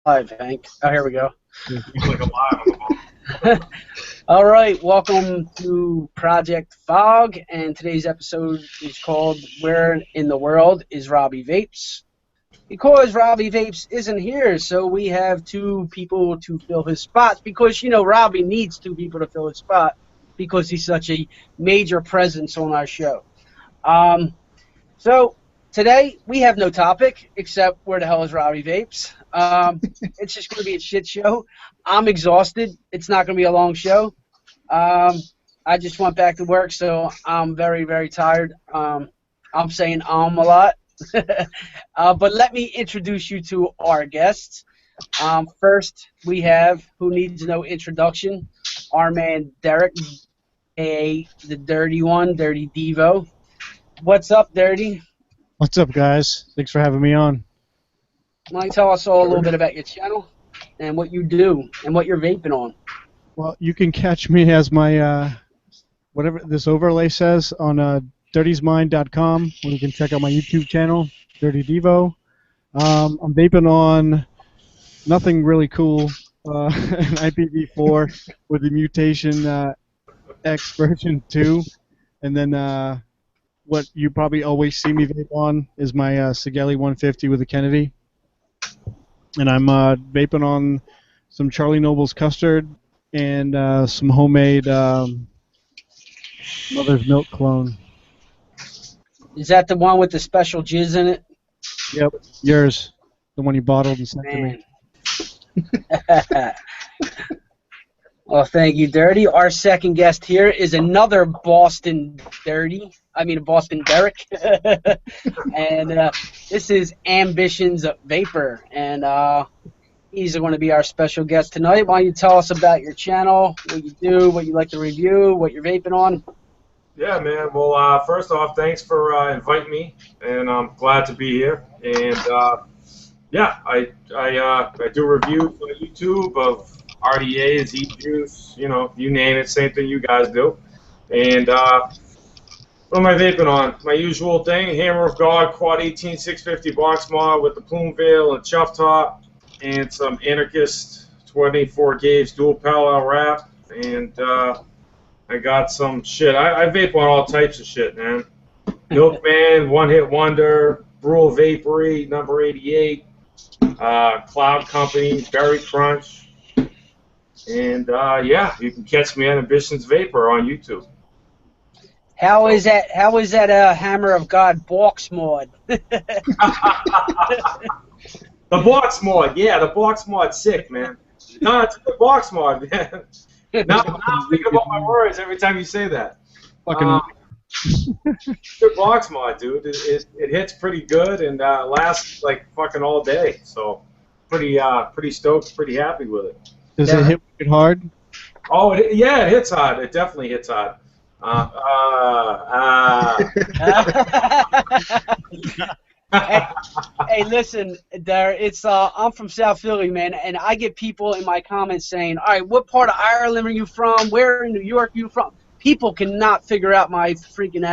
Live, Hank. Oh, here we go. Like a live on the phone. All right, welcome to Project Fog, and today's episode is called Where in the World is Robbie Vapes? Because Robbie Vapes isn't here, so we have two people to fill his spot, because, Robbie needs two people to fill his spot because he's such a major presence on our show. So today we have no topic except where the hell is Robbie Vapes? It's just going to be a shit show. I'm exhausted. It's not going to be a long show. I just went back to work, so I'm very, very tired. I'm saying a lot. But let me introduce you to our guests. First, we have, who needs no introduction, our man Derek, a.k.a. the Dirty One, Dirty Devo. What's up, Dirty? What's up, guys? Thanks for having me on. Why don't you tell us all a little bit about your channel and what you do and what you're vaping on? Well, you can catch me as my, whatever this overlay says, on dirtysmind.com, where you can check out my YouTube channel, Dirty Devo. I'm vaping on nothing really cool, an IPv4 with the Mutation X version 2, and then what you probably always see me vape on is my Sigelli 150 with a Kennedy. And I'm vaping on some Charlie Noble's custard and some homemade Mother's Milk clone. Is that the one with the special jizz in it? Yep, yours. The one you bottled and sent to me. Well, thank you, Dirty. Our second guest here is another Boston Dirty. I mean, Boston Derek. And this is Ambitions Vapor. And he's going to be our special guest tonight. Why don't you tell us about your channel, what you do, what you like to review, what you're vaping on? Yeah, man. Well, first off, thanks for inviting me, and I'm glad to be here. And yeah, I do reviews on YouTube of RDAs, E-Juice, you name it, same thing you guys do. And what am I vaping on? My usual thing, Hammer of God Quad 18 650 box mod with the plume veil and chuff top, and some Anarchist 24 gauge dual parallel wrap, and I got some shit. I vape on all types of shit, man. Milkman, One Hit Wonder, Brule Vapory, number 88, Cloud Company, Berry Crunch. And yeah, you can catch me on Ambitions Vapor on YouTube. How is that Hammer of God box mod? The box mod, yeah, the box mod's sick, man. No, it's a good box mod, man. Now I'm thinking about my words every time you say that. Fucking good box mod, dude. It hits pretty good and lasts like fucking all day. So pretty stoked, pretty happy with it. Does it hit wicked hard? Oh, yeah, it hits hard. It definitely hits hard. Hey, listen, there. I'm from South Philly, man, and I get people in my comments saying, "All right, what part of Ireland are you from? Where in New York are you from?" People cannot figure out my freaking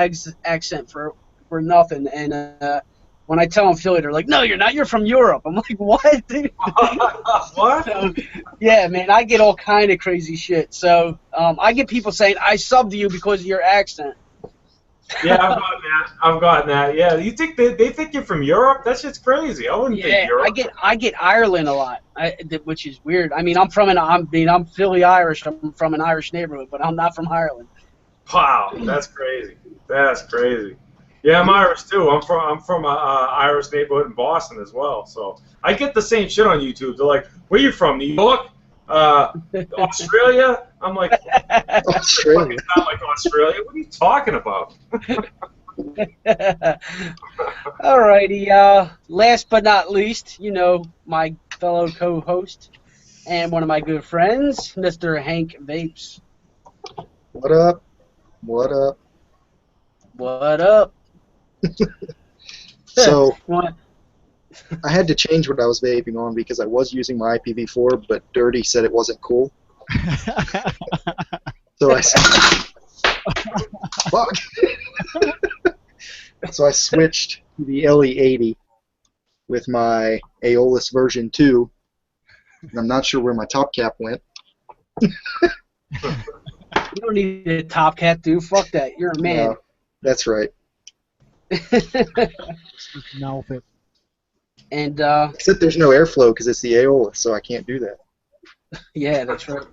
accent for nothing, and when I tell them Philly, they're like, "No, you're not. You're from Europe." I'm like, "What, dude?" What? So, yeah, man, I get all kind of crazy shit. So I get people saying, "I subbed to you because of your accent." Yeah, I've gotten that. Yeah, you think they think you're from Europe? That shit's crazy. I wouldn't think Europe. I get Ireland a lot, which is weird. I mean, I'm Philly Irish. I'm from an Irish neighborhood, but I'm not from Ireland. Wow, that's crazy. That's crazy. Yeah, I'm Irish too. I'm from a Irish neighborhood in Boston as well. So I get the same shit on YouTube. They're like, "Where you from? New York? Australia?" I'm like, Australia. It's not like Australia. What are you talking about? Alrighty. Last but not least, my fellow co-host and one of my good friends, Mr. Hank Vapes. What up? What up? What up? So, I had to change what I was vaping on because I was using my IPv4, but Dirty said it wasn't cool. So I fuck. So I switched to the LE80 with my Aeolus version 2, And I'm not sure where my top cap went. You don't need a top hat, dude. Fuck that. You're a man. No, that's right. Mouth it. And Except there's no airflow because it's the Aeolus, so I can't do that. yeah, that's right.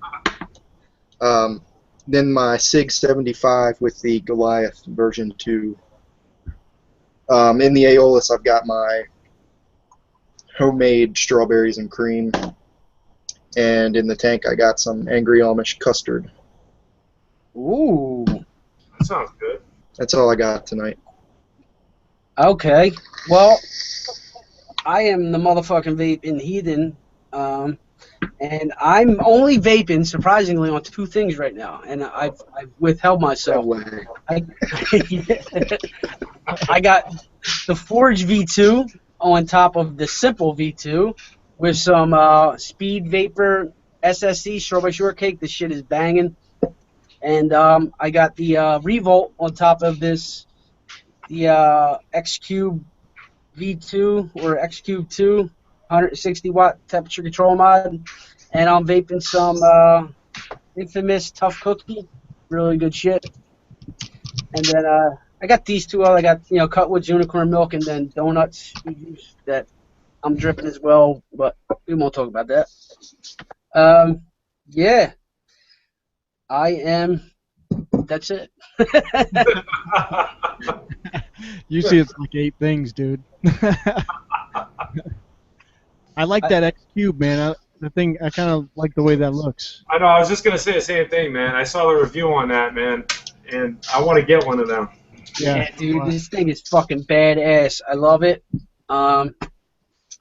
Then my SIG 75 with the Goliath version 2. In the Aeolus, I've got my homemade strawberries and cream, and in the tank, I got some Angry Amish custard. Ooh. That sounds good. That's all I got tonight. Okay. Well, I am the motherfucking vaping heathen, and I'm only vaping, surprisingly, on 2 things right now, and I've withheld No myself. way. I got the Forge V2 on top of the Simple V2 with some Speed Vapor SSC Strawberry Shortcake. This shit is banging. And I got the Revolt on top of this, the X-Cube V2 or X-Cube 2, 160 watt temperature control mod. And I'm vaping some Infamous Tough Cookie, really good shit. And then I got these 2. I got Cutwood's Unicorn Milk and then Donuts that I'm dripping as well, but we won't talk about that. Yeah, I am. That's it. Usually it's like 8 things, dude. I like that X Cube, man. I kind of like the way that looks. I know. I was just gonna say the same thing, man. I saw the review on that, man, and I want to get one of them. Yeah, dude, this thing is fucking badass. I love it. I'm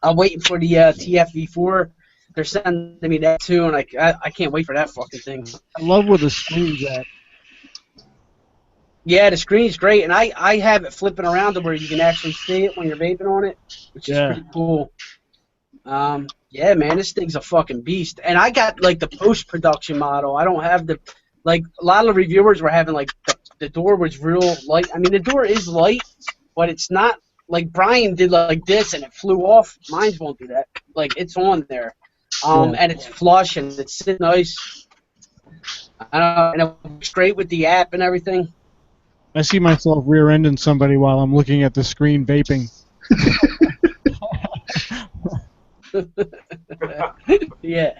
waiting for the TFV4. They're sending me that too, and I can't wait for that fucking thing. I love where the screen's at. Yeah, the screen's great, and I have it flipping around to where you can actually see it when you're vaping on it, which is pretty cool. Yeah, man, this thing's a fucking beast. And I got, like, the post-production model. I don't have the, like, a lot of the reviewers were having, like, the door was real light. I mean, the door is light, but it's not, like, Brian did like this and it flew off. Mine won't do that. Like, it's on there. And it's flush and it's sitting nice. And it works great with the app and everything. I see myself rear-ending somebody while I'm looking at the screen vaping. Yeah.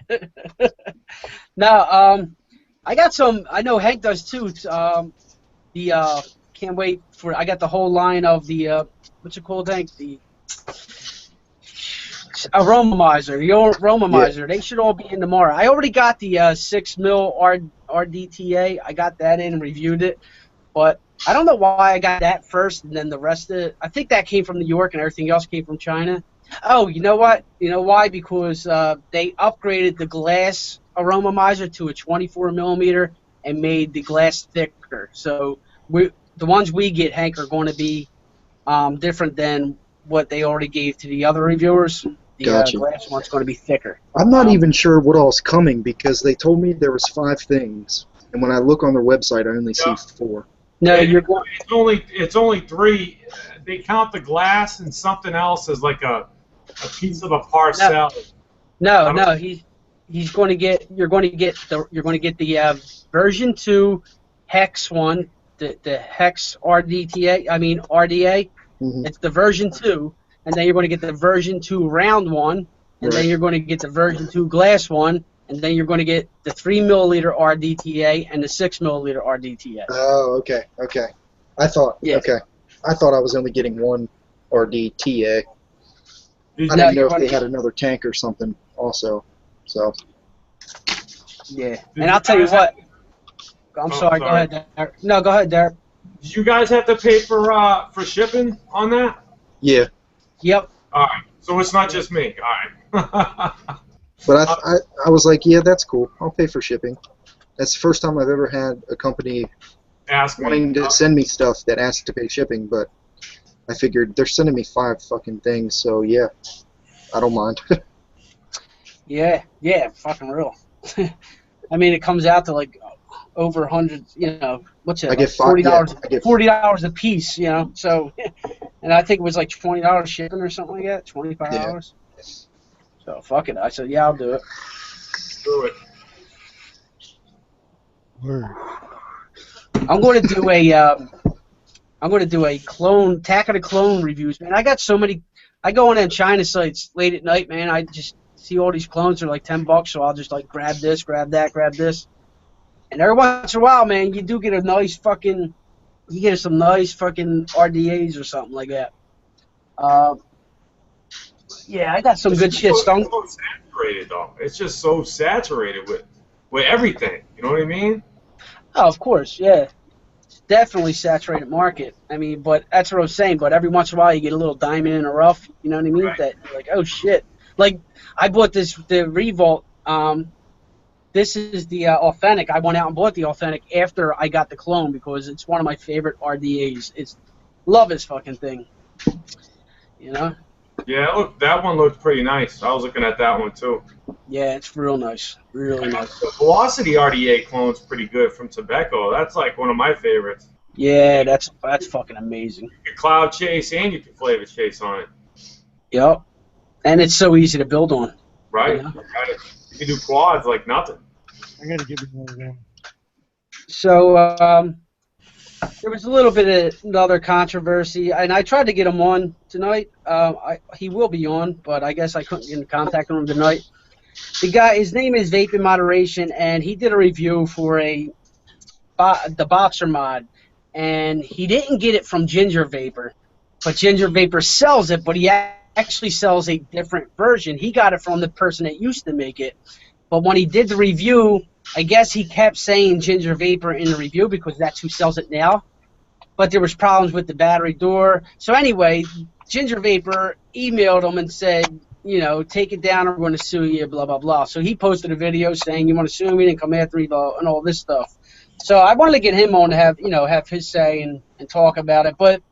Now, I got some. I know Hank does too. Can't wait for. I got the whole line of the what's it called, Hank? The Aromomizer. The Aromomizer. Yeah. They should all be in tomorrow. I already got the 6 mil RDTA. I got that in and reviewed it, but I don't know why I got that first and then the rest of it. I think that came from New York and everything else came from China. Oh, you know what? You know why? Because they upgraded the glass Aromomizer to a 24 millimeter and made the glass thicker. So the ones we get, Hank, are going to be different than what they already gave to the other reviewers. The glass one's going to be thicker. I'm not even sure what all's coming because they told me there was 5 things, and when I look on their website, I only see 4. No, you're going. It's only 3. They count the glass and something else as like a piece of a parcel. No, he's going to get. You're going to get the version 2 hex one, the hex RDTA. I mean RDA. Mm-hmm. It's the version 2, and then you're going to get the version 2 round one, and then you're going to get the version 2 glass one, and then you're going to get the 3 milliliter RDTA and the 6 milliliter RDTA. Oh, okay. I thought I was only getting 1 RDTA. I didn't know if they had another tank or something also. So. Yeah, and I'll tell you what. I'm sorry. Go ahead, Derek. No, go ahead, Derek. Did you guys have to pay for shipping on that? Yeah. Yep. All right. So it's not just me. All right. But I was like, yeah, that's cool. I'll pay for shipping. That's the first time I've ever had a company wanting to send me stuff that asked to pay shipping, but I figured they're sending me 5 fucking things, so yeah, I don't mind. Yeah, fucking real. I mean, it comes out to like over 100. What's it? I get $40. Yeah, $40 a piece. So, and I think it was like $20 shipping or something like that. $25. So fuck it. I said, yeah, I'll do it. Do it. Word. I'm going to do a clone, Attack of the Clone reviews, man. I got so many. I go on them China sites late at night, man. I just see all these clones are like $10, so I'll just like grab this, grab that, grab this. And every once in a while, man, you do get a nice fucking, you get some nice fucking RDAs or something like that. Yeah, I got some good shit. It's so saturated, though. It's just so saturated with everything. You know what I mean? Oh, of course, yeah. It's definitely saturated market. I mean, but that's what I was saying. But every once in a while, you get a little diamond in the rough. You know what I mean? Right. That you're like, oh shit. Like I bought the Revolt. This is the authentic. I went out and bought the authentic after I got the clone because it's one of my favorite RDAs. Love this fucking thing. You know? Yeah, look, that one looked pretty nice. I was looking at that one too. Yeah, it's real nice. Really nice. The Velocity RDA clone's pretty good from Tobacco. That's like one of my favorites. Yeah, that's fucking amazing. You can cloud chase and you can flavor chase on it. Yep. And it's so easy to build on. Right? Yeah. You can do quads like nothing. I gotta give you one of them. So there was a little bit of another controversy, and I tried to get him on tonight. He will be on, but I guess I couldn't get in contact with him tonight. The guy, his name is Vape in Moderation, and he did a review for the Boxer mod, and he didn't get it from Ginger Vapor, but Ginger Vapor sells it, but he actually sells a different version. He got it from the person that used to make it, but when he did the review, I guess he kept saying Ginger Vapor in the review because that's who sells it now, but there was problems with the battery door. So anyway, Ginger Vapor emailed him and said, you know, take it down or we're going to sue you, blah, blah, blah. So he posted a video saying, you want to sue me and come after me, and all this stuff. So I wanted to get him on to have his say and talk about it. But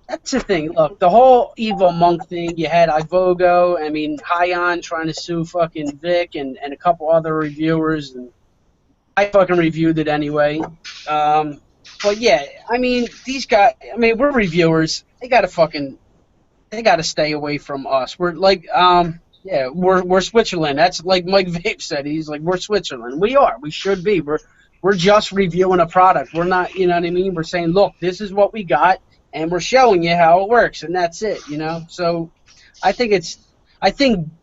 that's the thing. Look, the whole Evil Monk thing, you had Ivogo, I mean, Hyon trying to sue fucking Vic and a couple other reviewers, and I fucking reviewed it anyway. But yeah, I mean, these guys, I mean, we're reviewers. They got to stay away from us. We're like, yeah, we're Switzerland. That's like Mike Vape said. He's like, we're Switzerland. We are. We should be. We're just reviewing a product. We're not, you know what I mean? We're saying, look, this is what we got, and we're showing you how it works, and that's it, you know? So I think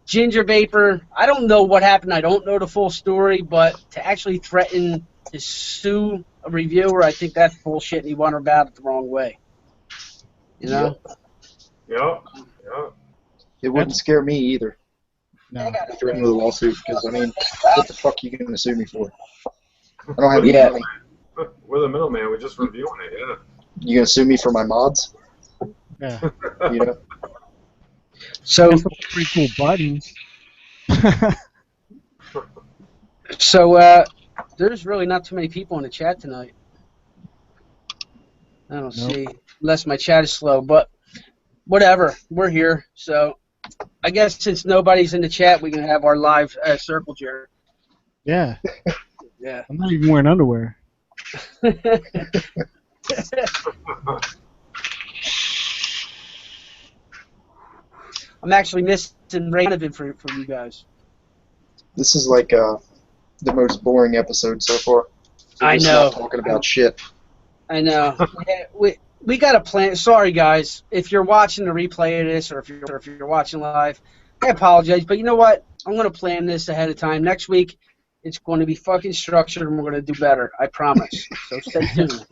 Ginger Vapor, I don't know what happened. I don't know the full story, but to actually threaten to sue a reviewer, I think that's bullshit, and he went about it the wrong way. You know? Yep. It wouldn't scare me either. No. Threaten with a lawsuit, because I mean, what the fuck are you going to sue me for? I don't have any money. We're the middleman. We're just reviewing it. Yeah. You going to sue me for my mods? Yeah. You know. So That's some pretty cool buttons. So there's really not too many people in the chat tonight. I don't see, unless my chat is slow, but whatever. We're here. So I guess since nobody's in the chat, we can have our live circle jerk. Yeah. Yeah. I'm not even wearing underwear. I'm actually missing Raven for you guys. This is like the most boring episode so far. We're I just know. not talking about shit. I know. Yeah, we got a plan. Sorry, guys. If you're watching the replay of this, or if you're watching live, I apologize. But you know what? I'm going to plan this ahead of time. Next week, it's going to be fucking structured, and we're going to do better. I promise. So stay tuned.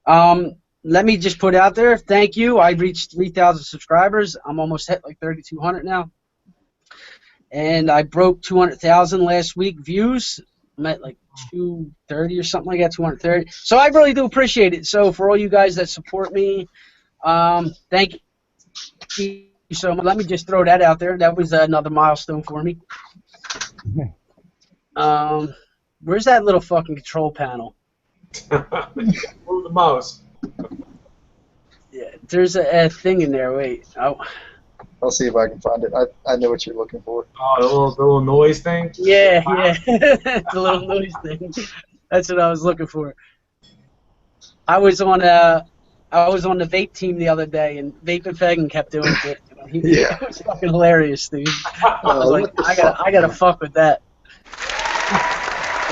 Okay? Let me just put out there, thank you. I reached 3,000 subscribers. I'm almost at like 3,200 now. And I broke 200,000 last week views. I'm at like 230 or something like that, 230. So I really do appreciate it. So for all you guys that support me, thank you so much. Let me just throw that out there. That was another milestone for me. Where's that little fucking control panel? Move the mouse. Yeah, there's a thing in there. Wait. Oh. I'll see if I can find it. I know what you're looking for. Oh, the little noise thing? Yeah. The little noise thing. That's what I was looking for. I was on the vape team the other day, and Vape and Fagan kept doing it. You Yeah. It was fucking hilarious, dude. I was like, what the I gotta fuck, fuck with that.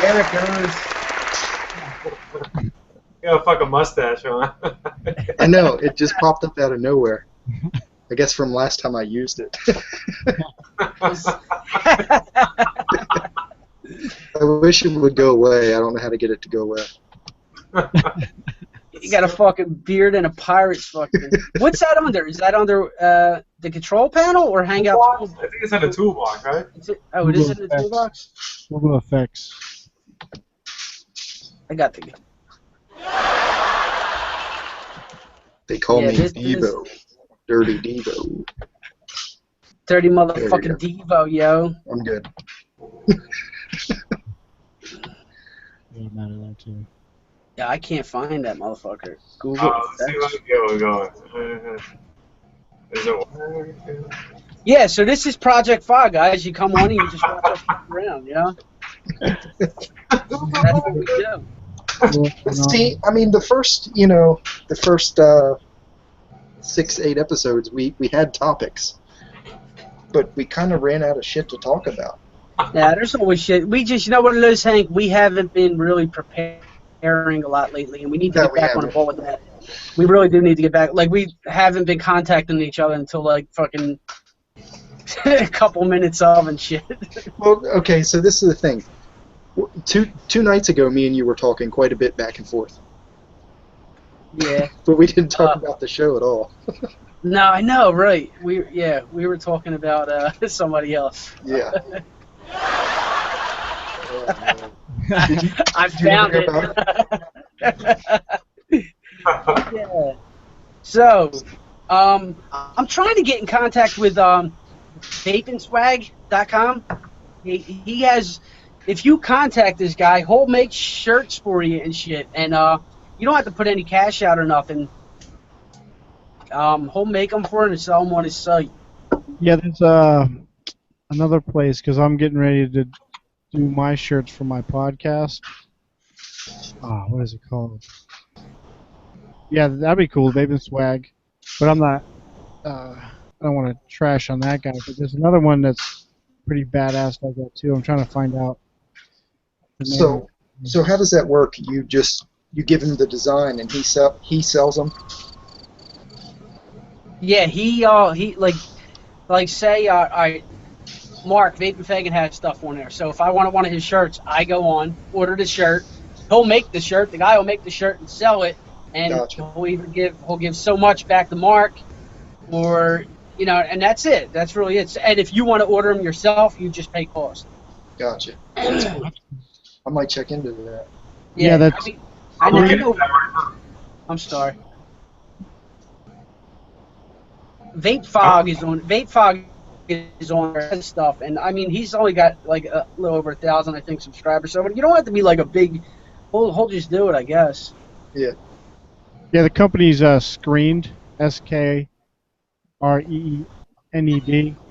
There it goes. You got a fucking mustache, huh? I know, it just popped up out of nowhere. I guess from last time I used it. I wish it would go away. I don't know how to get it to go away. You got a fucking beard and a pirate's fucking. What's that under? Is that under the control panel or Hangout? I think it's in the toolbox, right? Oh, it is in the toolbox? Google effects. I got the. They call me this Devo. Dirty Devo. Dirty motherfucking Devo, yo. I'm good. Yeah, I can't find that motherfucker. Google. Let's see where we're going. Is it? Yeah, so this is Project Fog, guys. You come on and you just watch us fuck around, you know? That's what we do. See, I mean, the first 6-8 episodes, we had topics, but we kind of ran out of shit to talk about. Yeah, there's always shit. We just, you know what it is, Hank? We haven't been really preparing a lot lately, and we need to get back on the ball with that. We really do need to get back. Like, we haven't been contacting each other until, like, fucking a couple minutes of and shit. Well, okay, so this is the thing. Two nights ago, me and you were talking quite a bit back and forth. Yeah. But we didn't talk about the show at all. No, I know, right? We were talking about somebody else. Yeah. I found it. Yeah. So, I'm trying to get in contact with vapingswag.com. He has. If you contact this guy, he'll make shirts for you and shit, and you don't have to put any cash out or nothing. He'll make them for you and sell them on his site. Yeah, there's another place because I'm getting ready to do my shirts for my podcast. What is it called? Yeah, that'd be cool, Vape and Swag. But I'm not. I don't want to trash on that guy. But there's another one that's pretty badass like that too. I'm trying to find out. So how does that work? You give him the design and he sells them. Yeah, he like say Mark Vape and Fagan has stuff on there. So if I want one of his shirts, I go on, order the shirt. He'll make the shirt. The guy will make the shirt and sell it, and Gotcha. he'll give so much back to Mark, or and that's it. That's really it. And if you want to order them yourself, you just pay cost. Gotcha. That's cool. I might check into that. Yeah, that's. I know. I'm sorry. Vape Fog is on that stuff, and I mean he's only got like a little over 1,000 I think subscribers. So you don't have to be like a big. He'll just do it, I guess. Yeah. Yeah, the company's Screened, SKREENED.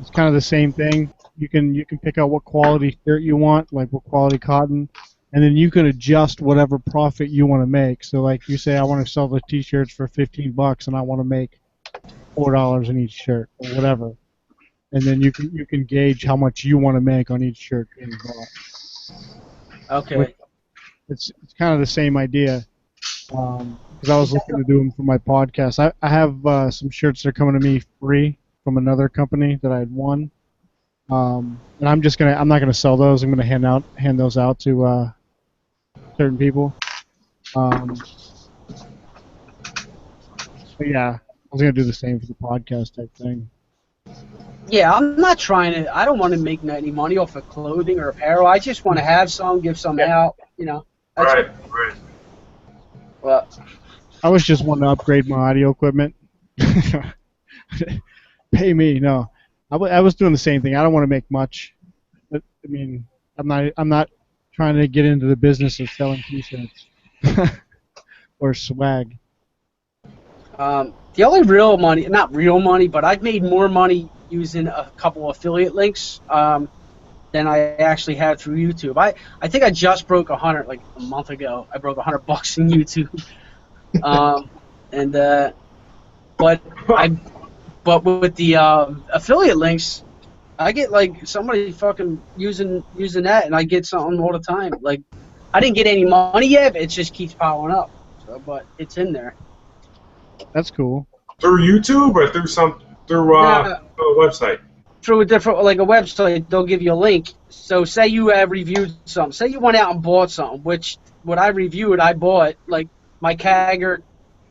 It's kind of the same thing. You can pick out what quality shirt you want, like what quality cotton, and then you can adjust whatever profit you want to make. So like you say, I want to sell the T-shirts for $15, and I want to make $4 in each shirt or whatever, and then you can gauge how much you want to make on each shirt being bought. Okay. It's kind of the same idea. Because I was looking to do them for my podcast. I have some shirts that are coming to me free from another company that I had won. And I'm not gonna sell those. I'm gonna hand those out to certain people. But yeah, I was gonna do the same for the podcast type thing. Yeah, I'm not trying to. I don't want to make any money off of clothing or apparel. I just want to have some, give some out. That's Right. Well, I was just wanting to upgrade my audio equipment. Pay me, no. I was doing the same thing. I don't want to make much. But, I mean, I'm not trying to get into the business of selling T-shirts or swag. the only real money, not real money, but I've made more money using a couple affiliate links than I actually had through YouTube. I think I just broke 100 like a month ago. I broke $100 in YouTube. But But with the affiliate links, I get like somebody fucking using that, and I get something all the time. Like, I didn't get any money yet, but it just keeps piling up. So, but it's in there. That's cool. Through YouTube or through a website? Through a different, like a website, they'll give you a link. So say you have reviewed something. Say you went out and bought something, which what I reviewed, I bought, like my Kagger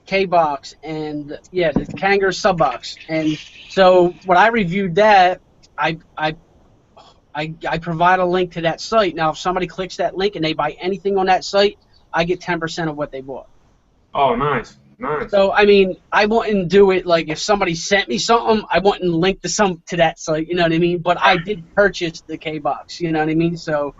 K-Box and, yeah, the Kanger sub-box. And so when I reviewed that, I provide a link to that site. Now, if somebody clicks that link and they buy anything on that site, I get 10% of what they bought. Oh, nice. Nice. So, I mean, I wouldn't do it like if somebody sent me something, I wouldn't link to that site, you know what I mean? But I did purchase the K-Box, you know what I mean? So,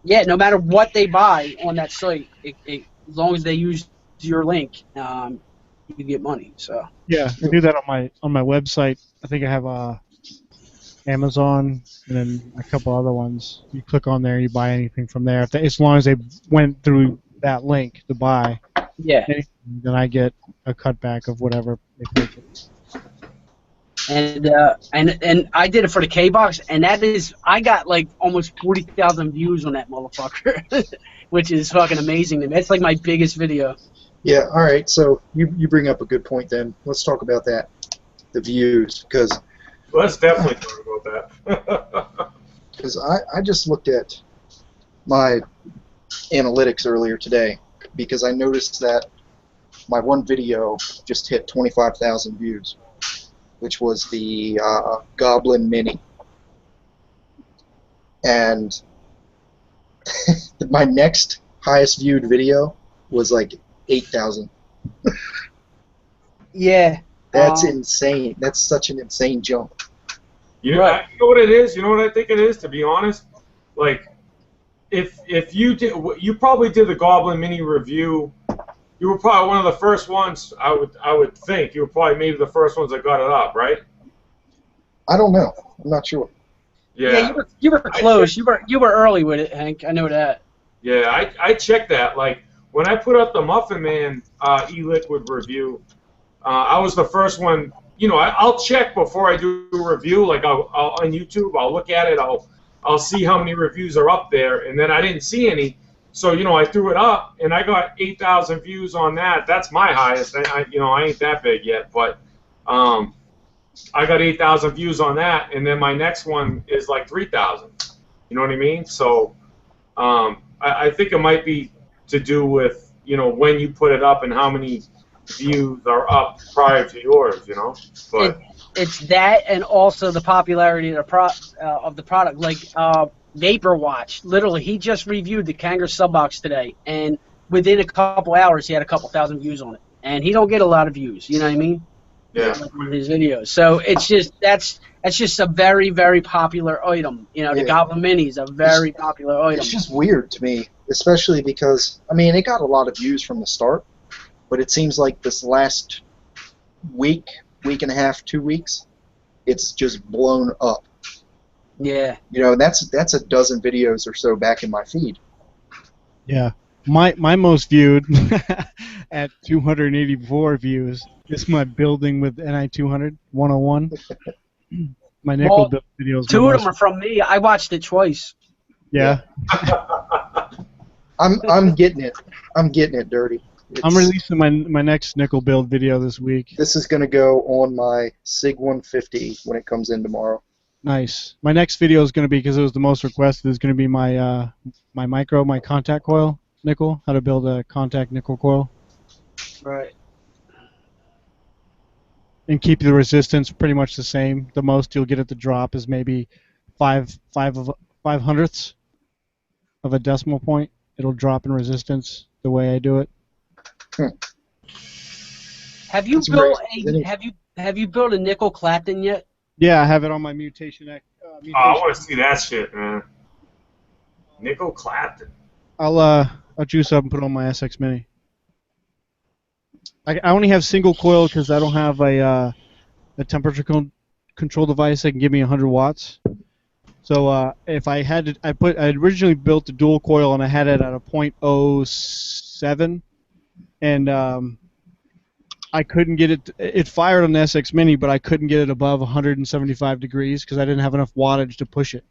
yeah, no matter what they buy on that site, as long as they use your link, you get money. So yeah, I do that on my website. I think I have Amazon and then a couple other ones. You click on there, you buy anything from there. As long as they went through that link to buy, yeah, then I get a cutback of whatever they purchase. And I did it for the K-Box, and I got like almost 40,000 views on that motherfucker, which is fucking amazing to me. That's like my biggest video. Yeah, all right, so you bring up a good point then. Let's talk about that, the views, because... Let's definitely talk about that. Because I just looked at my analytics earlier today, because I noticed that my one video just hit 25,000 views, which was the Goblin Mini. And my next highest viewed video was like 8,000. Yeah. That's insane. That's such an insane jump. You know what it is? You know what I think it is, to be honest? Like, if you probably did the Goblin Mini review, you were probably one of the first ones, I would think. You were probably maybe the first ones that got it up, right? I don't know. I'm not sure. Yeah, you were close. You were early with it, Hank. I know that. Yeah, I checked that. Like, when I put up the Muffin Man e-liquid review, I was the first one. You know, I'll check before I do a review. Like, I'll on YouTube, I'll look at it. I'll see how many reviews are up there, and then I didn't see any. So, you know, I threw it up, and I got 8,000 views on that. That's my highest. I ain't that big yet, but I got 8,000 views on that, and then my next one is like 3,000. You know what I mean? So, I think it might be to do with, you know, when you put it up and how many views are up prior to yours, you know. But it's that, and also the popularity of the product. Like Vapor Watch, literally, he just reviewed the Kanger sub-box today, and within a couple hours, he had a couple thousand views on it. And he don't get a lot of views, you know what I mean? yeah, Like on his videos. So it's just that's just a very, very popular item. You know, the Goblin Mini is a very popular item. It's just weird to me, especially because, I mean, it got a lot of views from the start, but it seems like this last week and a half, 2 weeks, it's just blown up. Yeah. You know, and that's a dozen videos or so back in my feed. Yeah. My most viewed at 284 views is my building with NI 200 101. My nickel build videos. Two of them are from me. I watched it twice. Yeah. I'm getting it. I'm getting it, Dirty. I'm releasing my next nickel build video this week. This is going to go on my SIG 150 when it comes in tomorrow. Nice. My next video is going to be, because it was the most requested, is going to be my my contact coil nickel, how to build a contact nickel coil. Right. And keep the resistance pretty much the same. The most you'll get at the drop is maybe 5/500ths of a decimal point. It'll drop in resistance the way I do it. Have you built a nickel Clapton yet? Yeah, I have it on my mutation. I want to see that shit, man. Nickel Clapton. I'll juice up and put it on my SX Mini. I only have single coil because I don't have a temperature control device that can give me 100 watts. So if I had to, I originally built the dual coil and I had it at a .07, and I couldn't get it. It fired on the SX Mini, but I couldn't get it above 175 degrees because I didn't have enough wattage to push it.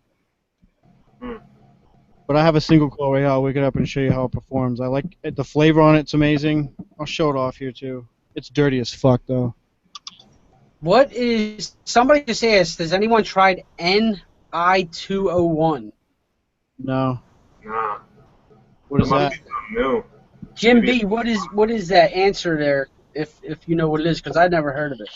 But I have a single coil right here. I'll wake it up and show you how it performs. I like it. The flavor on it's amazing. I'll show it off here too. It's dirty as fuck though. What is, somebody just asked, has anyone tried NI201? No. Nah. What is that? No. Jim B, what is that answer there, if you know what it is, because I've never heard of it.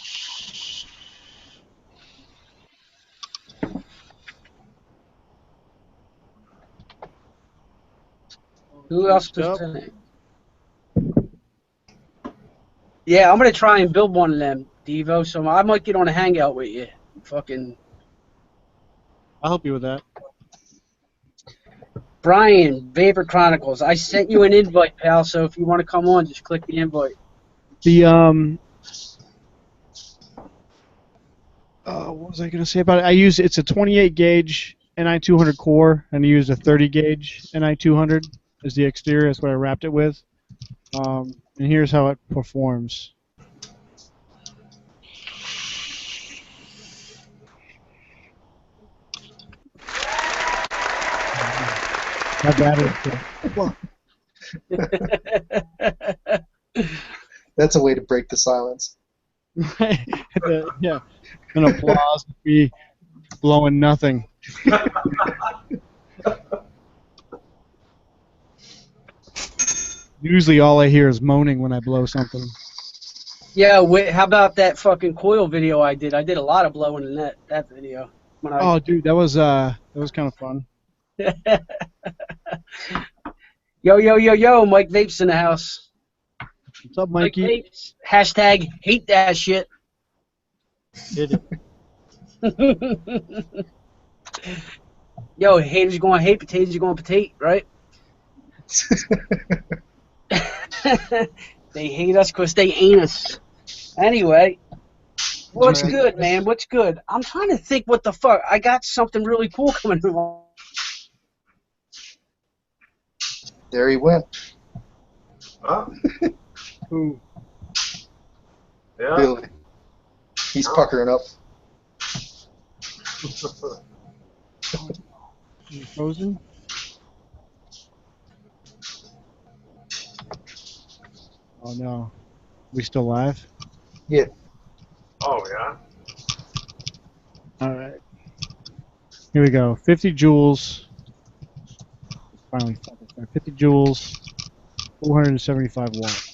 Who else was saying? Yeah, I'm going to try and build one of them, Devo, so I might get on a hangout with you. Fucking I'll help you with that. Brian, Vapor Chronicles. I sent you an invite, pal, so if you want to come on, just click the invite. The what was I gonna say about it? It's a 28 gauge NI200 core, and I used a 30 gauge NI200 as the exterior. That's what I wrapped it with. And here's how it performs. How bad is it? That's a way to break the silence. Yeah, an applause would be blowing nothing. Usually all I hear is moaning when I blow something. Yeah, how about that fucking coil video I did? I did a lot of blowing in that video. Oh, dude, that was kind of fun. Yo, Mike Vapes in the house. What's up, Mikey? Mike Vapes, hashtag hate that shit. Did it. Yo, haters going to hate, potatoes are going to potate, right? They hate us because they ain't us. Anyway, what's good, man? What's good? I'm trying to think what the fuck. I got something really cool coming along. There he went. Huh? Who? Yeah. Billy. He's puckering up. You frozen? Oh no. We still live? Yeah. Oh yeah. Alright. Here we go. 50 joules. Finally, 50 joules. 475 watts.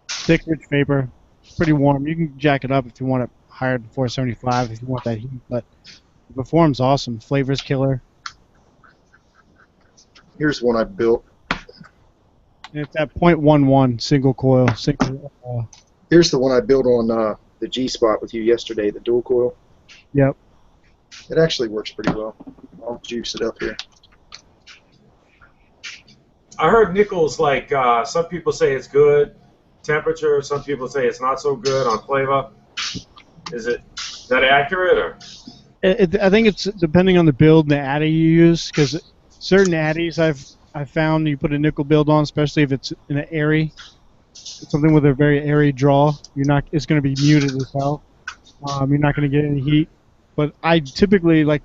Thick, rich vapor. Pretty warm. You can jack it up if you want it higher than 475 if you want that heat, but it performs awesome. Flavor's killer. Here's one I built. And it's that .11 single coil. Here's the one I built on the G-spot with you yesterday, the dual coil. Yep. It actually works pretty well. I'll juice it up here. I heard Nichols, like, some people say it's good temperature, some people say it's not so good on flavor. Is that accurate, or? I think it's depending on the build and the addy you use, because certain addies I've found you put a nickel build on, especially if it's in an airy, something with a very airy draw, it's going to be muted as hell. You're not going to get any heat. But I typically I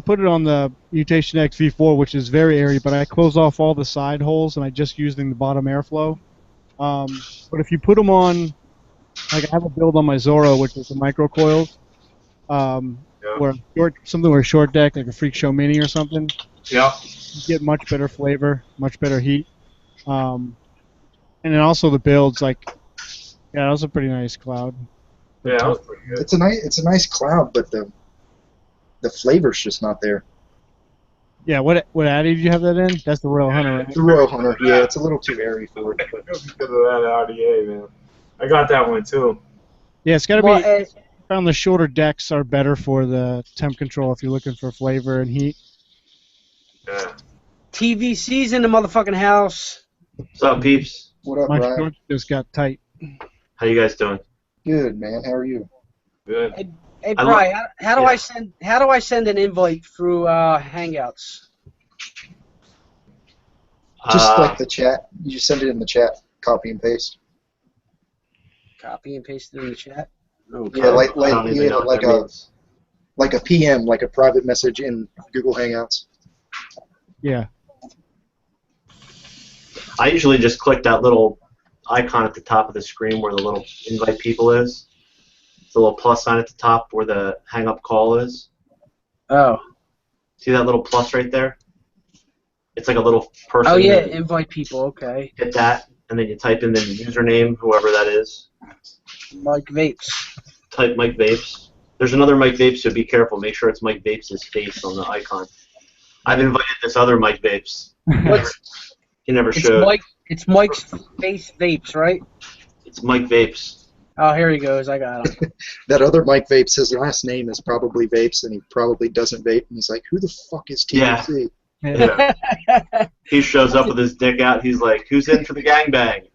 put it on the Mutation X V4, which is very airy, but I close off all the side holes and I just using the bottom airflow. But if you put them on, like I have a build on my Zorro, which is the micro coils, where something short deck, like a Freak Show Mini or something. Yeah. You get much better flavor, much better heat, and then also the builds. Like, yeah, that was a pretty nice cloud. Yeah, that was pretty good. It's a nice cloud, but the flavor's just not there. Yeah, what addy did you have that in? That's the Royal Hunter, right? The Royal Hunter, yeah, it's a little too airy for it. But. Because of that RDA, man. I got that one too. Yeah, it's got to be. I found the shorter decks are better for the temp control if you're looking for flavor and heat. Yeah. TVC's in the motherfucking house. What's up, peeps? What up, My Brian? shorts just got tight. How you guys doing? Good, man. How are you? Good. Hey, Brian, how do I send an invite through Hangouts? Just like the chat. You just send it in the chat. Copy and paste. Copy and paste it in the chat. Okay. Yeah, like a PM, like a private message in Google Hangouts. Yeah. I usually just click that little icon at the top of the screen where the little invite people is. The little plus sign at the top where the hang up call is. Oh. See that little plus right there? It's like a little person. Oh yeah, invite people. Okay. Hit that, and then you type in the username, whoever that is. Mike Vapes. Type Mike Vapes. There's another Mike Vapes, so be careful. Make sure it's Mike Vapes' face on the icon. I've invited this other Mike Vapes. He never showed. It's Mike's face Vapes, right? It's Mike Vapes. Oh, here he goes. I got him. That other Mike Vapes, his last name is probably Vapes, and he probably doesn't vape. And he's like, who the fuck is THC? Yeah. He shows up with his dick out. He's like, who's in for the gangbang?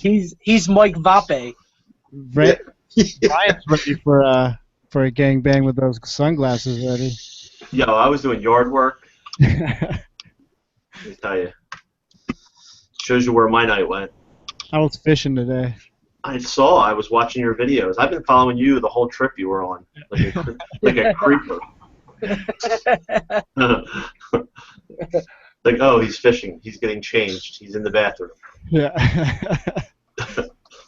He's Mike Vape. Right. Ryan's ready for a gangbang with those sunglasses ready. Yo, I was doing yard work. Let me tell you. Shows you where my night went. I was fishing today. I was watching your videos. I've been following you the whole trip you were on. Like a creeper. Like, oh, he's fishing. He's getting changed. He's in the bathroom. Yeah.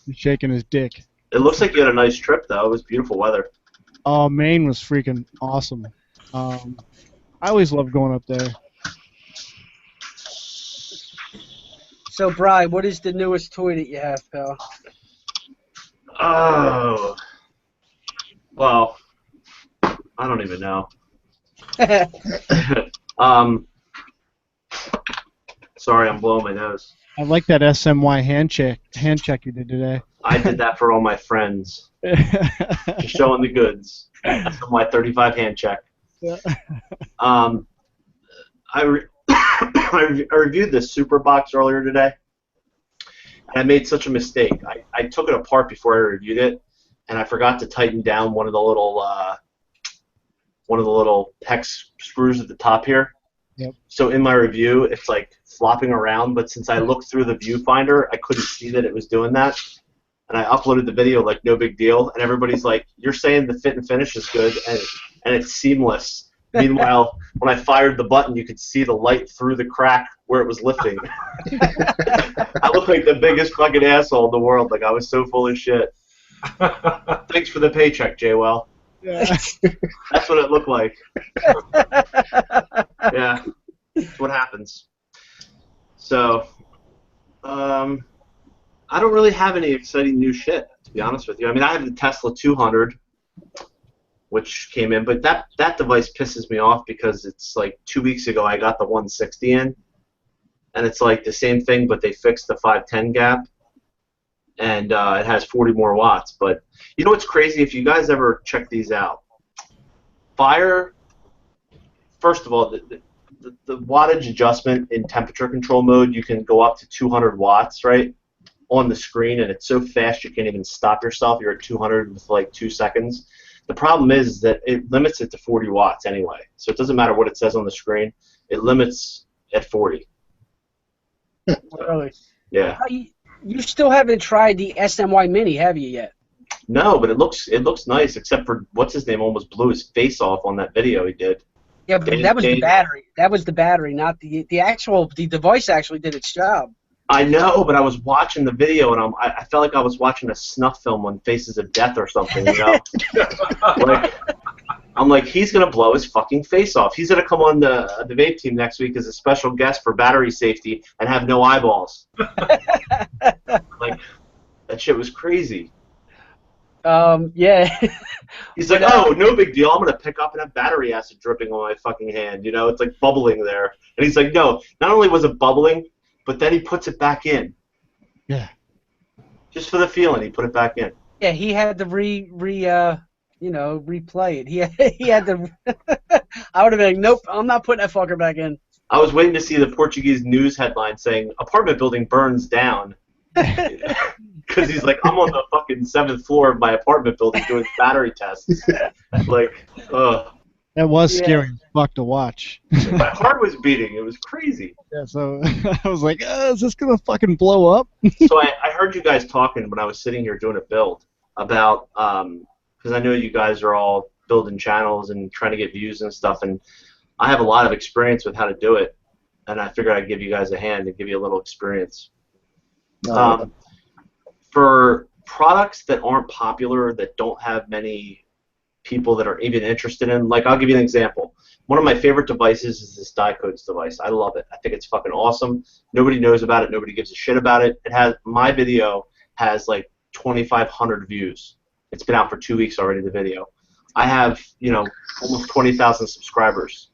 He's shaking his dick. It looks like you had a nice trip, though. It was beautiful weather. Oh, Maine was freaking awesome. I always loved going up there. So, Bri, what is the newest toy that you have, pal? Oh. Well, I don't even know. Sorry, I'm blowing my nose. I like that SMY hand check you did today. I did that for all my friends. Just showing the goods. SMY 35 hand check. Yeah. I reviewed this Super Box earlier today, and I made such a mistake. I took it apart before I reviewed it, and I forgot to tighten down one of the little hex screws at the top here. Yep. So in my review, it's like flopping around, but since I looked through the viewfinder, I couldn't see that it was doing that. And I uploaded the video like no big deal, and everybody's like, "You're saying the fit and finish is good, and it's seamless." Meanwhile, when I fired the button, you could see the light through the crack where it was lifting. I looked like the biggest fucking asshole in the world. Like, I was so full of shit. Thanks for the paycheck, J-Well. Yeah. That's what it looked like. Yeah, that's what happens. So, I don't really have any exciting new shit, to be honest with you. I mean, I have the Tesla 200, which came in, but that device pisses me off because it's like 2 weeks ago I got the 160 in, and it's like the same thing, but they fixed the 510 gap, and it has 40 more watts. But you know what's crazy? If you guys ever check these out, first of all, the wattage adjustment in temperature control mode, you can go up to 200 watts, right, on the screen, and it's so fast you can't even stop yourself. You're at 200 with like 2 seconds. The problem is that it limits it to 40 watts anyway, so it doesn't matter what it says on the screen. It limits at 40. Really? Yeah. You still haven't tried the SMY Mini, have you yet? No, but it looks nice, except for what's his name almost blew his face off on that video he did. Yeah, but that was the battery. That was the battery, not the device. Actually did its job. I know, but I was watching the video and I felt like I was watching a snuff film on Faces of Death or something. You know, I'm like, he's gonna blow his fucking face off. He's gonna come on the vape team next week as a special guest for battery safety and have no eyeballs. Like, that shit was crazy. Yeah. He's like, oh, no big deal. I'm gonna pick up and have battery acid dripping on my fucking hand. You know, it's like bubbling there. And he's like, no. Not only was it bubbling, but then he puts it back in. Yeah. Just for the feeling, he put it back in. Yeah, he had to replay it. He had to. I would have been like, nope, I'm not putting that fucker back in. I was waiting to see the Portuguese news headline saying apartment building burns down, Because he's like, I'm on the fucking 7th floor of my apartment building doing battery tests. Like, ugh. That was scary as fuck to watch. My heart was beating. It was crazy. Yeah, so I was like, is this gonna fucking blow up? So I heard you guys talking when I was sitting here doing a build about, because I know you guys are all building channels and trying to get views and stuff, and I have a lot of experience with how to do it, and I figured I'd give you guys a hand and give you a little experience. For products that aren't popular, that don't have many people that are even interested in, like, I'll give you an example. One of my favorite devices is this codes device. I love it. I think it's fucking awesome. Nobody knows about it. Nobody gives a shit about it. My video has like 2,500 views. It's been out for 2 weeks already, the video. I have, almost 20,000 subscribers.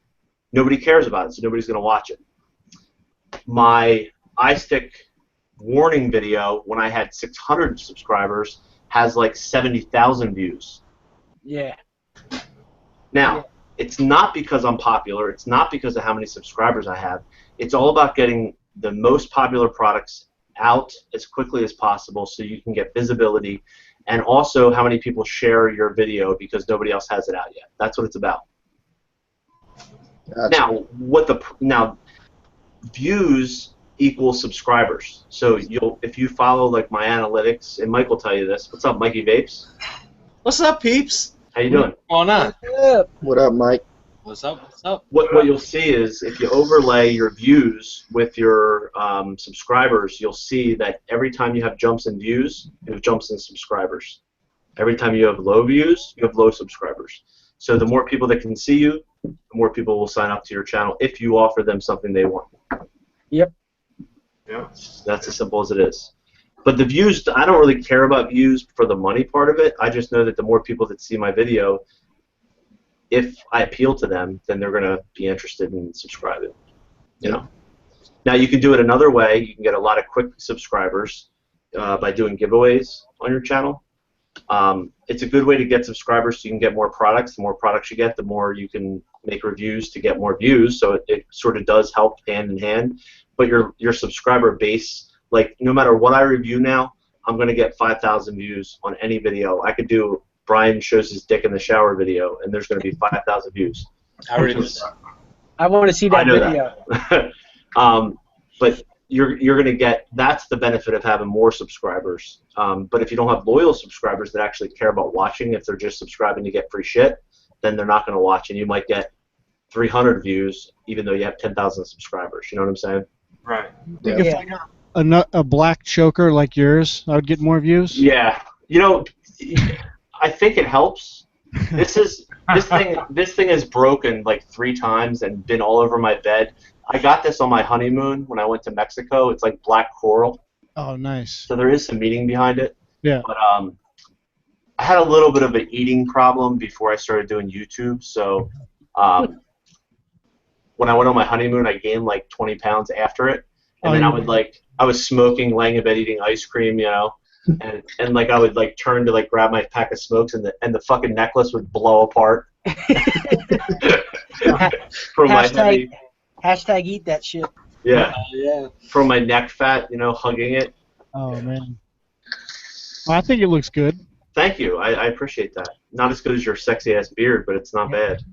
Nobody cares about it, so nobody's going to watch it. My iStick warning video, when I had 600 subscribers, has like 70,000 views. Yeah. Now, it's not because I'm popular. It's not because of how many subscribers I have. It's all about getting the most popular products out as quickly as possible so you can get visibility, and also how many people share your video because nobody else has it out yet. That's what it's about. Gotcha. Now, views equal subscribers. So if you follow like my analytics, and Mike will tell you this. What's up, Mikey Vapes? What's up, peeps? How you doing? What's going on? What up, Mike? What's up? What's up? What you'll see is if you overlay your views with your subscribers, you'll see that every time you have jumps in views, you have jumps in subscribers. Every time you have low views, you have low subscribers. So the more people that can see you, the more people will sign up to your channel if you offer them something they want. Yep. Yeah. That's as simple as it is. But the views, I don't really care about views for the money part of it. I just know that the more people that see my video, if I appeal to them, then they're going to be interested in subscribing. Now you can do it another way. You can get a lot of quick subscribers by doing giveaways on your channel. It's a good way to get subscribers so you can get more products. The more products you get, the more you can make reviews to get more views. So it sort of does help hand in hand. But your subscriber base, like, no matter what I review now, I'm going to get 5,000 views on any video. I could do Brian shows his dick in the shower video, and there's going to be 5,000 views. I want to see that video. That. But you're going to get, that's the benefit of having more subscribers. But if you don't have loyal subscribers that actually care about watching, if they're just subscribing to get free shit, then they're not going to watch, and you might get 300 views even though you have 10,000 subscribers. You know what I'm saying? Right. If I got a black choker like yours, I would get more views? Yeah. I think it helps. This thing is broken like 3 times and been all over my bed. I got this on my honeymoon when I went to Mexico. It's like black coral. Oh, nice. So there is some meaning behind it. Yeah. But I had a little bit of an eating problem before I started doing YouTube. So when I went on my honeymoon, I gained like 20 pounds after it. And then I was smoking, laying in bed eating ice cream, and like I would like turn to like grab my pack of smokes, and the fucking necklace would blow apart. From hashtag eat that shit. Yeah. From my neck fat, hugging it. Oh man. Well, I think it looks good. Thank you. I appreciate that. Not as good as your sexy ass beard, but it's not bad.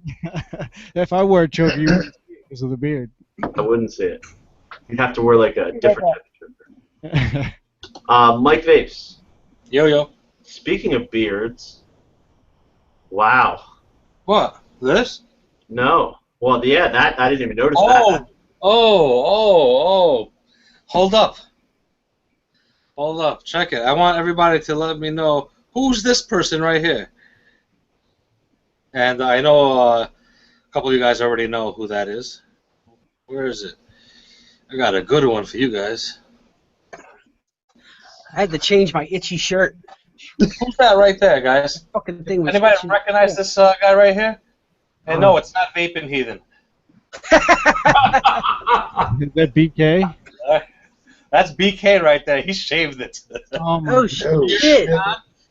If I wore a choker, you wouldn't see it because of the beard. I wouldn't see it. You'd have to wear like a different type of choker. Mike Vapes. Yo. Speaking of beards, wow. What? This? No. Well, yeah, that I didn't even notice that. Oh. Hold up. Check it. I want everybody to let me know who's this person right here. And I know a couple of you guys already know who that is. Where is it? I got a good one for you guys. I had to change my itchy shirt. Who's that right there, guys? Fucking thing was Anybody itchy. recognize this guy right here? And no, it's not Vaping Heathen. Is that BK? That's BK right there. He shaved it. Oh shit.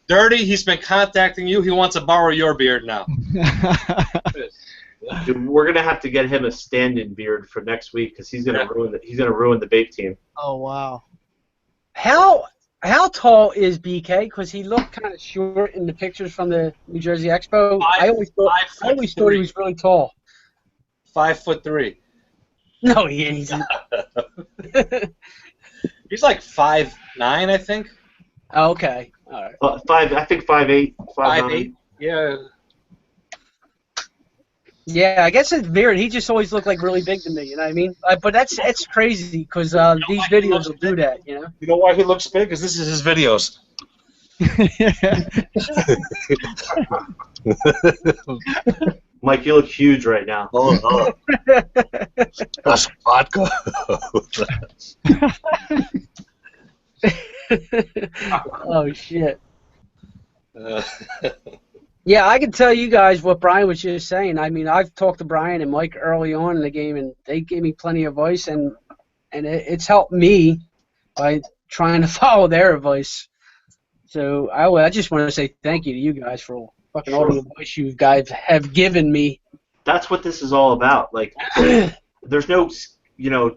Dirty, he's been contacting you. He wants to borrow your beard now. Dude, we're gonna have to get him a stand-in beard for next week because he's gonna ruin the vape team. Oh wow. How tall is BK? Because he looked kind of short in the pictures from the New Jersey Expo. I always thought he was really tall. 5'3". No, he isn't. He's like 5'9", I think. Oh, okay, all right. I think 5'8", 5'9". Yeah. Yeah, I guess it's weird. He just always looked like really big to me. You know what I mean? But it's crazy because these videos will do that. You know. You know why he looks big? Because this is his videos. Mike, you look huge right now. Oh. That's vodka. Oh shit. Yeah, I can tell you guys what Brian was just saying. I mean, I've talked to Brian and Mike early on in the game, and they gave me plenty of advice, and it's helped me by trying to follow their advice. So I just want to say thank you to you guys for fucking all the advice you guys have given me. That's what this is all about. Like, there's no,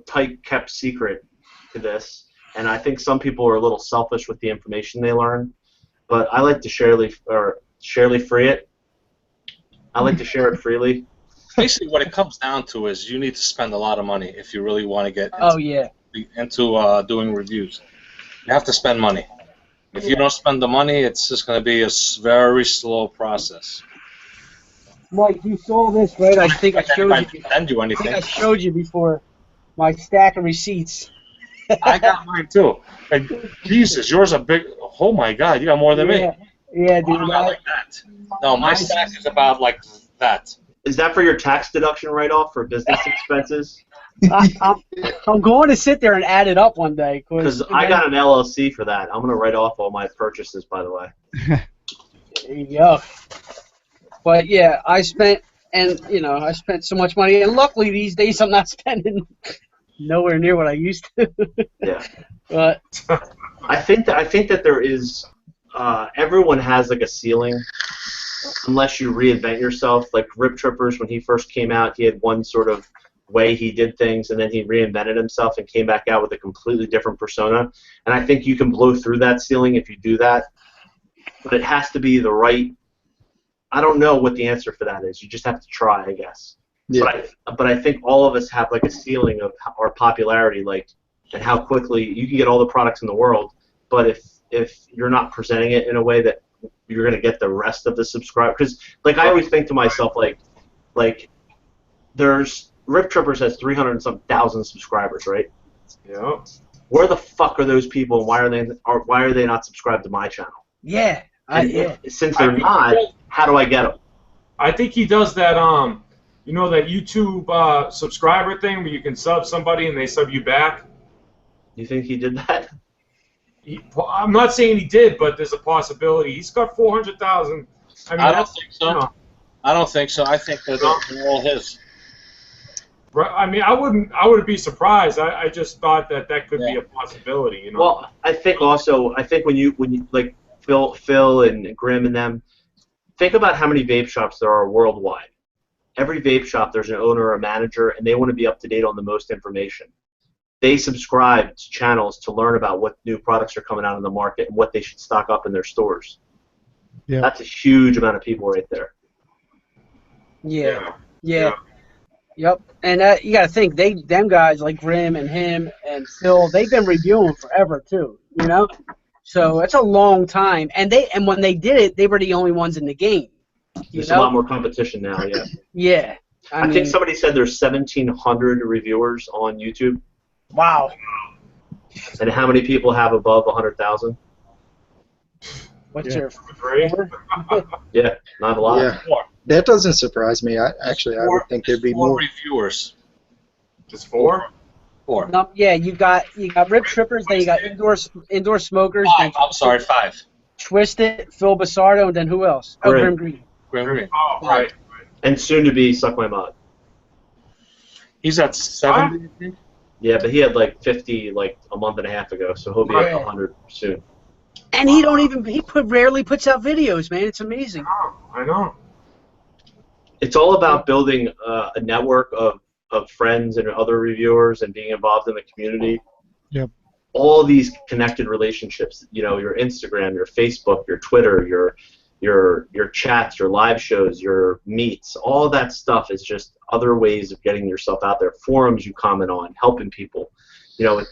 tight kept secret to this, and I think some people are a little selfish with the information they learn, but I like to share it. I like to share it freely. Basically, what it comes down to is you need to spend a lot of money if you really want to get into doing reviews. You have to spend money. If you don't spend the money, it's just going to be a very slow process. Mike, you saw this, right? I think I showed you. Send you anything. I think I showed you before my stack of receipts. I got mine too. And Jesus, yours are big. Oh my God, you got more than me. Yeah, dude. Not like that. No, my stack is about like that. Is that for your tax deduction write-off for business expenses? I'm going to sit there and add it up one day. Because I got an LLC for that. I'm going to write off all my purchases, by the way. There you go. But yeah, I spent so much money, and luckily these days I'm not spending nowhere near what I used to. Yeah. But I think that there is. Everyone has like a ceiling, unless you reinvent yourself. Like Rip Trippers, when he first came out, he had one sort of way he did things, and then he reinvented himself and came back out with a completely different persona. And I think you can blow through that ceiling if you do that, but it has to be the right. I don't know what the answer for that is. You just have to try, I guess. Yeah. But I think all of us have like a ceiling of our popularity, like, and how quickly you can get all the products in the world, but if you're not presenting it in a way that you're going to get the rest of the subscribers. Because, like, I always think to myself, like there's Rip Trippers has 300 and some thousand subscribers, right? Yeah. Where the fuck are those people, and why are they not subscribed to my channel? Yeah. Since they're not, how do I get them? I think he does that. That YouTube subscriber thing where you can sub somebody and they sub you back. You think he did that? I'm not saying he did, but there's a possibility. He's got 400,000. I don't think so. I don't think so. I think they're all his. I mean, I wouldn't be surprised. I just thought that could be a possibility. Well, I think when you like Phil and Grim and them, think about how many vape shops there are worldwide. Every vape shop, there's an owner or a manager, and they want to be up to date on the most information. They subscribe to channels to learn about what new products are coming out in the market and what they should stock up in their stores. Yeah. That's a huge amount of people right there. Yeah. Yep. And you got to think, them guys like Grim and him and Phil, they've been reviewing forever too, So it's a long time. And when they did it, they were the only ones in the game. There's a lot more competition now, yeah. Yeah. I think somebody said there's 1,700 reviewers on YouTube. Wow. And how many people have above 100,000? What's your 3? Yeah, not a lot. Yeah. That doesn't surprise me. I would think there'd be more reviewers. Just 4? 4. No, yeah, you got Rip Trippers, then you got indoor smokers. 5. I'm sorry, 5. Twisted, Phil Basardo, and then who else? Grim. Oh, Grim Green. Grim Green. Oh, right. And soon to be Suck My Mod. He's at 70, I think. Yeah, but he had like 50 like a month and a half ago, so he'll be at 100 soon. And he rarely puts out videos, man. It's amazing. I know. It's all about building a network of friends and other reviewers and being involved in the community. Yep. all these connected relationships, you know, your Instagram, your Facebook, your Twitter, your chats, your live shows, your meets, all that stuff is just other ways of getting yourself out there. Forums you comment on, helping people. You know,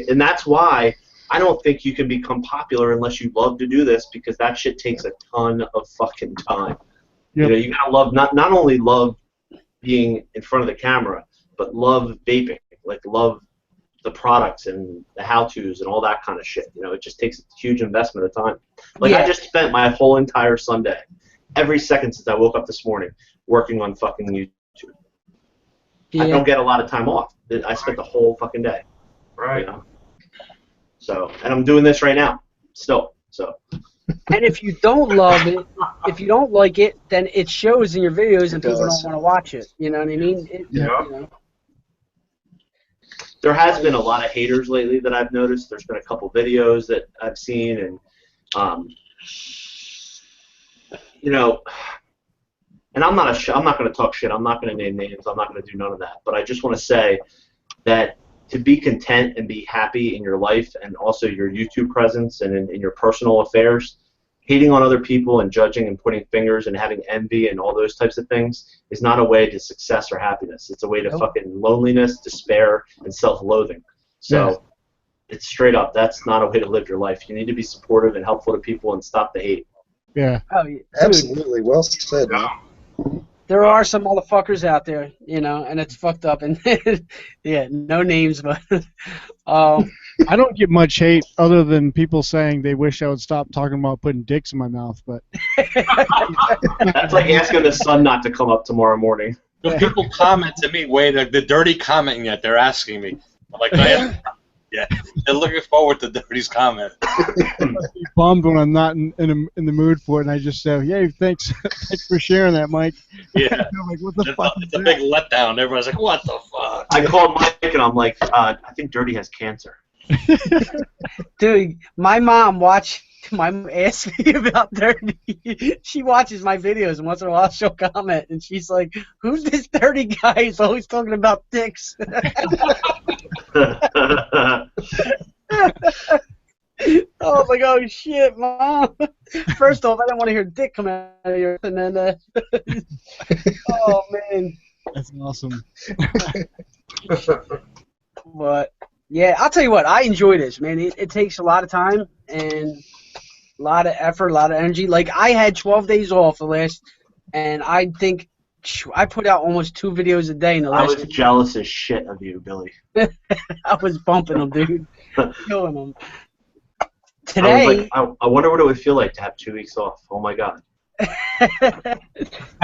and that's why I don't think you can become popular unless you love to do this, because that shit takes a ton of fucking time. Yep. You know, you gotta love not only love being in front of the camera, but love vaping, like love the products and the how-tos and all that kind of shit. You know, it just takes a huge investment of time. Like, yeah. I just spent my whole entire Sunday, every second since I woke up this morning, working on fucking YouTube. Yeah. I don't get a lot of time off. I spent the whole fucking day. Right. You know? So, and I'm doing this right now, still. So. And if you don't love it, if you don't like it, then it shows in your videos, and people don't want to watch it. You know what I mean? Yeah. You know. There has been a lot of haters lately that I've noticed. There's been a couple videos that I've seen, and you know, and I'm not going to talk shit. I'm not going to name names. I'm not going to do none of that. But I just want to say that to be content and be happy in your life, and also your YouTube presence and in your personal affairs, hating on other people and judging and pointing fingers and having envy and all those types of things is not a way to success or happiness. It's a way to fucking loneliness, despair, and self-loathing. So it's straight up. That's not a way to live your life. You need to be supportive and helpful to people and stop the hate. Yeah. Oh, yeah. Absolutely. Well said. There are some motherfuckers out there, you know, and it's fucked up. And yeah, no names, but I don't get much hate other than people saying they wish I would stop talking about putting dicks in my mouth. But that's like asking the sun not to come up tomorrow morning. The people comment to me, wait, the dirty comment yet? They're asking me. I'm like, yeah, they're looking forward to Dirty's comment. I'm bummed when I'm not in the mood for it, and I just say, "Yay, thanks for sharing that, Mike." Yeah. I'm like, what the fuck? It's a big letdown. Everyone's like, "What the fuck?" I called Mike and I'm like, I think Dirty has cancer. Dude, my mom asked me about Dirty. She watches my videos, and once in a while she'll comment, and she's like, "Who's this Dirty guy? He's always talking about dicks." I was like, "Oh shit, Mom!" First off, I didn't want to hear dick come out of here, and then, oh man, that's awesome. But yeah, I'll tell you what, I enjoy this, man. It takes a lot of time and a lot of effort, a lot of energy. Like, I had 12 days off the last, and I think I put out almost 2 videos a day in the last. I was jealous as shit of you, Billy. I was bumping them, dude. Killing them. Today, I wonder what it would feel like to have 2 weeks off. Oh my god.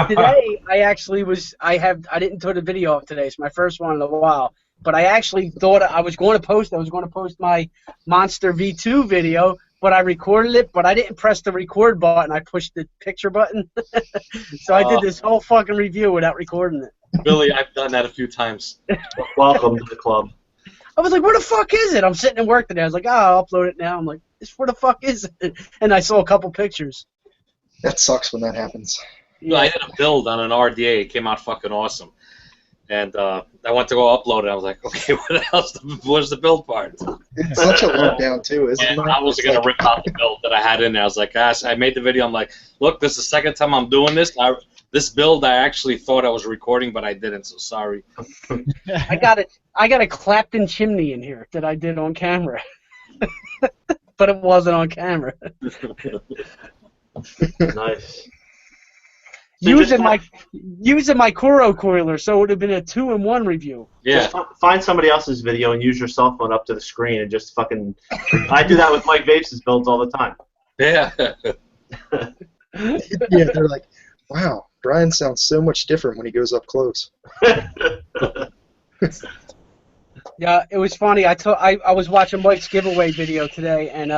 Today, I didn't put a video up today. It's my first one in a while. But I actually thought I was going to post my Monster V2 video, but I recorded it, but I didn't press the record button. I pushed the picture button. So I did this whole fucking review without recording it. Billy, I've done that a few times. Welcome to the club. I was like, where the fuck is it? I'm sitting at work today. I was like, I'll upload it now. I'm like, where the fuck is it? And I saw a couple pictures. That sucks when that happens. Yeah, I did a build on an RDA. It came out fucking awesome. And I went to go upload it. I was like, okay, what else? Where's the build part? It's such a letdown, too, isn't it? I was going to rip out the build that I had in there. I was like, gosh, I made the video. I'm like, look, this is the second time I'm doing this. This build, I actually thought I was recording, but I didn't, so sorry. I got a Clapton chimney in here that I did on camera. But it wasn't on camera. Nice. Using my Kuro coiler, so it would have been a 2-in-1 review. Yeah. Just find somebody else's video and use your cell phone up to the screen and just fucking. I do that with Mike Vapes' builds all the time. Yeah. Yeah, they're like, wow, Brian sounds so much different when he goes up close. Yeah, it was funny. I was watching Mike's giveaway video today, and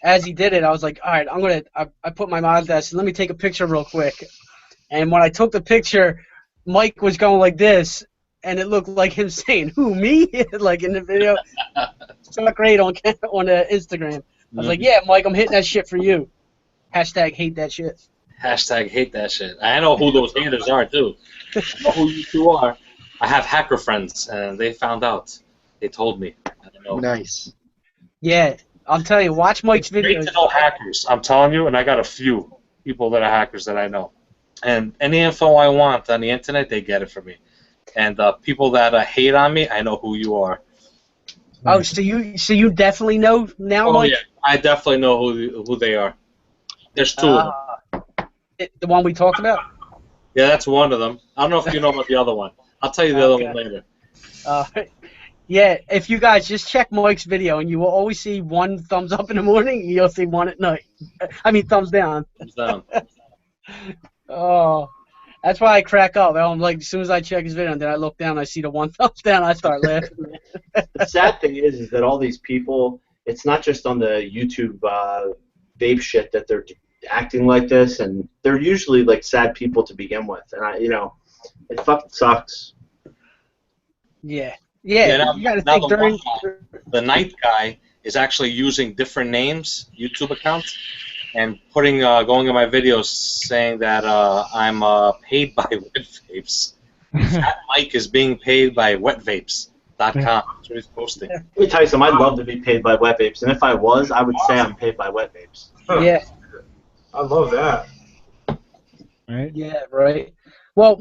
as he did it, I was like, all right, I put my mod desk, let me take a picture real quick. And when I took the picture, Mike was going like this, and it looked like him saying, "Who, me?" Like in the video. It's not great on Instagram. I was like, "Yeah, Mike, I'm hitting that shit for you." Hashtag hate that shit. Hashtag hate that shit. I know who those haters are too. I know who you two are. I have hacker friends, and they found out. They told me. I don't know. Nice. Yeah, I'll tell you. Watch Mike's Great videos. to know hackers. I'm telling you, and I got a few people that are hackers that I know. And any info I want on the internet, they get it from me. And people that hate on me, I know who you are. Oh, so you definitely know now, Oh Mike? yeah, I definitely know who they are. There's two of them. The one we talked about? Yeah, that's one of them. I don't know if you know about the other one. I'll tell you the other one later. Yeah, if you guys just check Mike's video, and you will always see one thumbs up in the morning, and you'll see one at night. I mean, thumbs down. Thumbs down. Oh, that's why I crack up. I'm like, as soon as I check his video, and then I look down, I see the one thumbs down, I start laughing. The sad thing is that all these people, it's not just on the YouTube vape shit that they're acting like this, and they're usually like sad people to begin with, and it fucking sucks. Yeah. Now, you gotta think the ninth guy is actually using different names, YouTube accounts, and putting going in my videos saying that I'm paid by Wet Vapes. That Mike is being paid by WetVapes.com. That's what he's posting. Let me tell you something. I'd love to be paid by Wet Vapes, and if I was, I would say I'm paid by Wet Vapes. Yeah. I love that. Right? Yeah, right. Well,